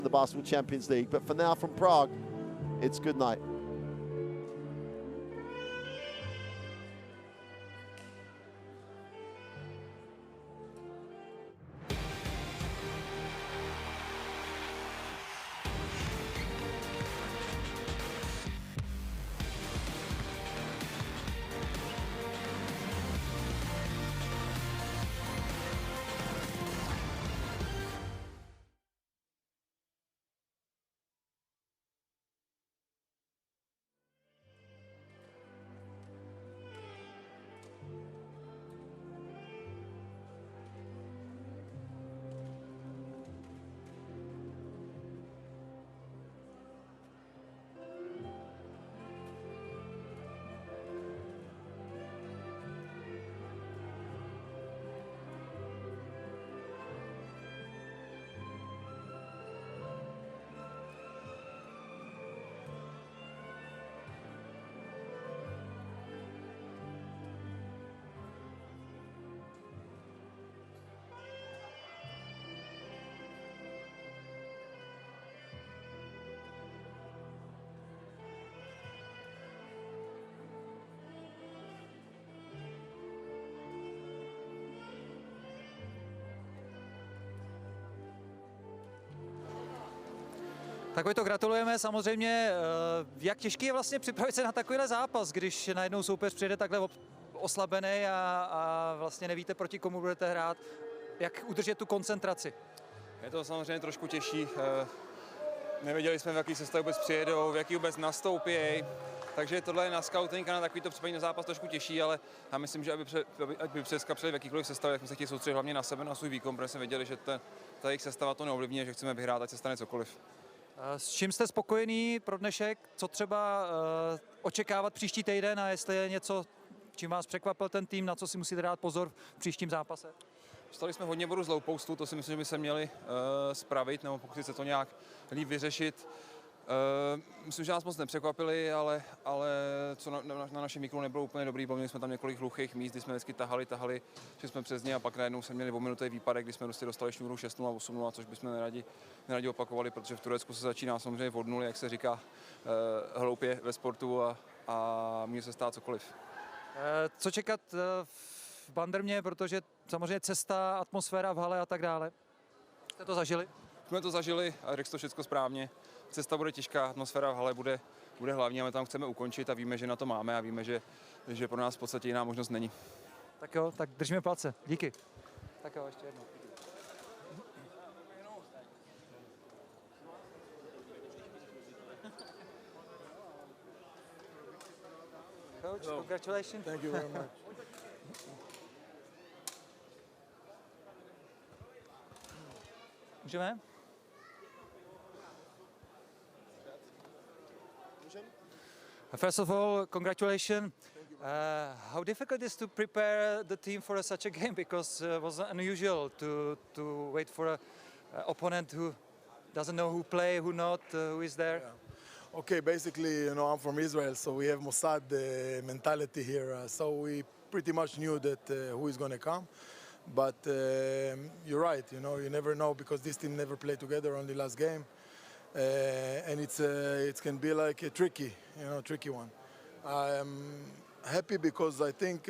The Basketball Champions League, but for now from Prague, it's good night. Tak my to gratulujeme samozřejmě. Jak těžký je vlastně připravit se na takovýhle zápas, když najednou soupeř přijede takhle oslabený a vlastně nevíte, proti komu budete hrát. Jak udržet tu koncentraci? Je to samozřejmě trošku těžší. Nevěděli jsme, v jaký sestavě vůbec přijedou, v jaký vůbec nastoupí. Takže tohle je na scouting a na takovýto případný zápas trošku těžší, ale já myslím, že aby přeskapřili v jakýkoliv sestavě, tak jsme se chtěli soustředit hlavně na sebe, na svůj výkon, protože jsme věděli, že ta jejich sestava to neovlivní, že chceme vyhrát, ať se stane cokoliv. S čím jste spokojený pro dnešek? Co třeba očekávat příští týden a jestli je něco, čím vás překvapil ten tým, na co si musíte dát pozor v příštím zápase? Dostali jsme hodně bodů z low postu, to si myslím, že by se měli spravit, nebo pokusit se to nějak líp vyřešit. Myslím, že nás moc nepřekvapili, ale co na našem výkonu nebylo úplně dobrý, bo měli jsme tam několik hluchých míst, kdy jsme vždycky tahali, že jsme přes ně a pak najednou jsme měli dvouminutý výpadek, kdy jsme dostali šňůru 6-0 a 8-0, což bychom neradi opakovali, protože v Turecku se začíná samozřejmě od nuly, jak se říká, hloupě ve sportu a může se stát cokoliv. Co čekat v Bandirmě, protože samozřejmě cesta, atmosféra v hale a tak dále. Jste to zažili? Jsme to zažili a řekl to všechno správně. Cesta bude těžká, atmosféra v hale bude hlavní a my tam chceme ukončit a víme, že na to máme a víme, že pro nás v podstatě jiná možnost není. Tak jo, tak držíme palce. Díky. Tak jo, ještě jednou. Coach, congratulations. Thank you very much. Můžeme? First of all, congratulations. How difficult is to prepare the team for such a game, because it was unusual to wait for a opponent who doesn't know who play, who not, who is there. Yeah. Okay, basically, you know, I'm from Israel, so we have Mossad mentality here. So we pretty much knew that who is going to come. But you're right, you know, you never know because this team never played together, only last game. And it can be like a tricky one. I'm happy because I think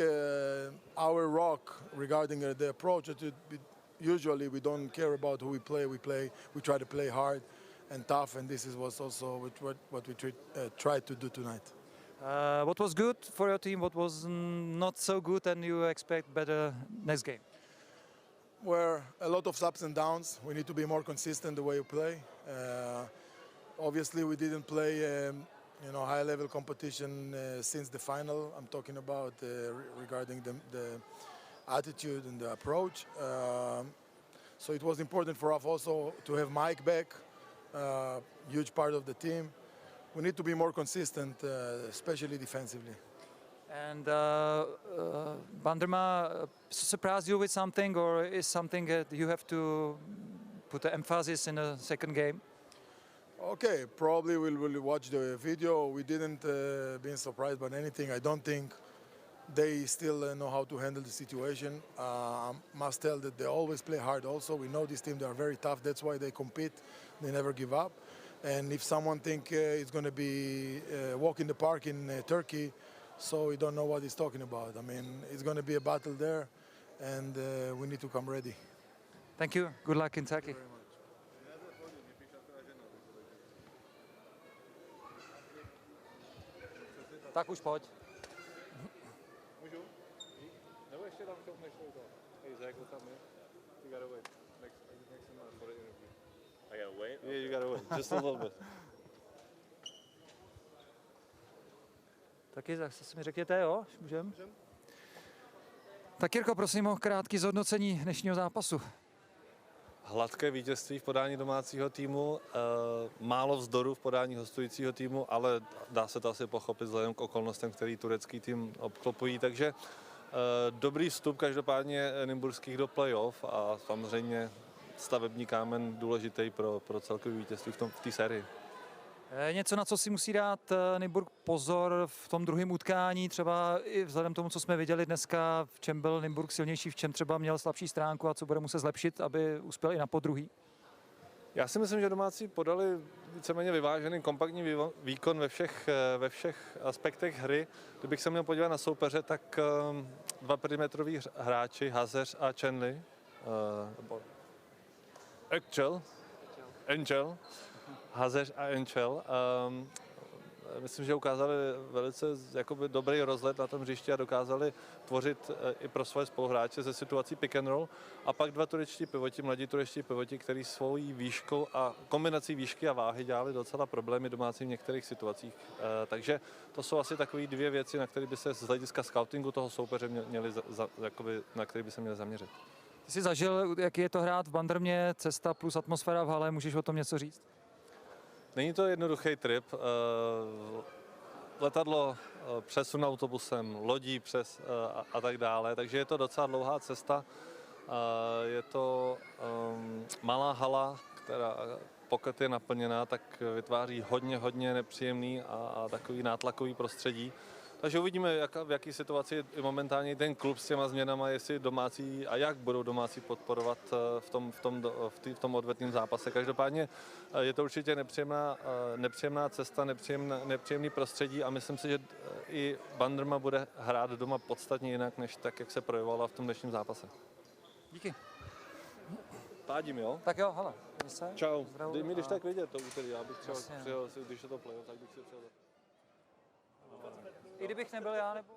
our rock regarding the approach, usually we don't care about who we try to play hard and tough, and this was also what we tried to do tonight. What was good for your team, what was not so good, and you expect better next game? Where a lot of ups and downs. We need to be more consistent the way you play. Obviously, we didn't play, high-level competition since the final. I'm talking about regarding the attitude and the approach. So it was important for us also to have Mike back, huge part of the team. We need to be more consistent, especially defensively. And Bandirma surprised you with something, or is something that you have to put the emphasis in the second game? Okay, probably we'll watch the video. We didn't be surprised by anything. I don't think they still know how to handle the situation. Must tell that they always play hard also. We know this team, they are very tough. That's why they compete. They never give up. And if someone think it's going to be a walk in the park in Turkey, so we don't know what he's talking about. I mean, it's going to be a battle there, and we need to come ready. Thank you. Good luck in Turkey. Tak už pojď. Můžu? Nebo ještě tam než to? Hej, řekl tam je. You gotta wait. Next for the interview. I gotta wait? Yeah, you gotta wait. Just a little bit. Taky zase mi řekněte, jo? Můžem? Tak Jirko, prosím o krátký zhodnocení dnešního zápasu. Hladké vítězství v podání domácího týmu, málo vzdoru v podání hostujícího týmu, ale dá se to asi pochopit vzhledem k okolnostem, který turecký tým obklopují, takže dobrý vstup každopádně nymburských do playoff a samozřejmě stavební kámen důležitý pro celkové vítězství v té sérii. Něco, na co si musí dát Nymburk pozor v tom druhém utkání, třeba i vzhledem tomu, co jsme viděli dneska, v čem byl Nymburk silnější, v čem třeba měl slabší stránku a co bude muset zlepšit, aby uspěl i na podruhý? Já si myslím, že domácí podali víceméně vyvážený, kompaktní výkon ve všech aspektech hry. Kdybych se měl podívat na soupeře, tak dva perimetroví hráči, Hazeř a Chenli, Angel, Hazeř a Enchel. Myslím, že ukázali velice jakoby dobrý rozhled na tom hřišti a dokázali tvořit i pro svoje spoluhráče ze situací pick and roll. A pak dva turečtí pivoti, mladí turečtí pivoti, který svojí výškou a kombinací výšky a váhy dělali docela problémy domácím v některých situacích. Takže to jsou asi takové dvě věci, na které by se z hlediska scoutingu toho soupeře na který by se měli zaměřit. Ty jsi zažil, jaký je to hrát v Bandirmě, cesta plus atmosféra v hale, můžeš o tom něco říct? Není to jednoduchý trip. letadlo, přesun autobusem, lodí přes a tak dále, takže je to docela dlouhá cesta. Je to malá hala, která pokud je naplněná, tak vytváří hodně nepříjemný a takový nátlakový prostředí. Takže uvidíme, v jaký situaci je momentálně ten klub s těma změnama, jestli domácí a jak budou domácí podporovat v tom odvetném zápase. Každopádně je to určitě nepříjemná cesta, nepříjemný prostředí a myslím si, že i Bandirma bude hrát doma podstatně jinak, než tak, jak se projevovala v tom dnešním zápase. Díky. Pádím, jo? Tak jo, hele. Čau. Dej mi když tak vidět to úterý, já bych třeba přijel, když je to play, tak bych si přijel. I kdybych nebyl já, nebo...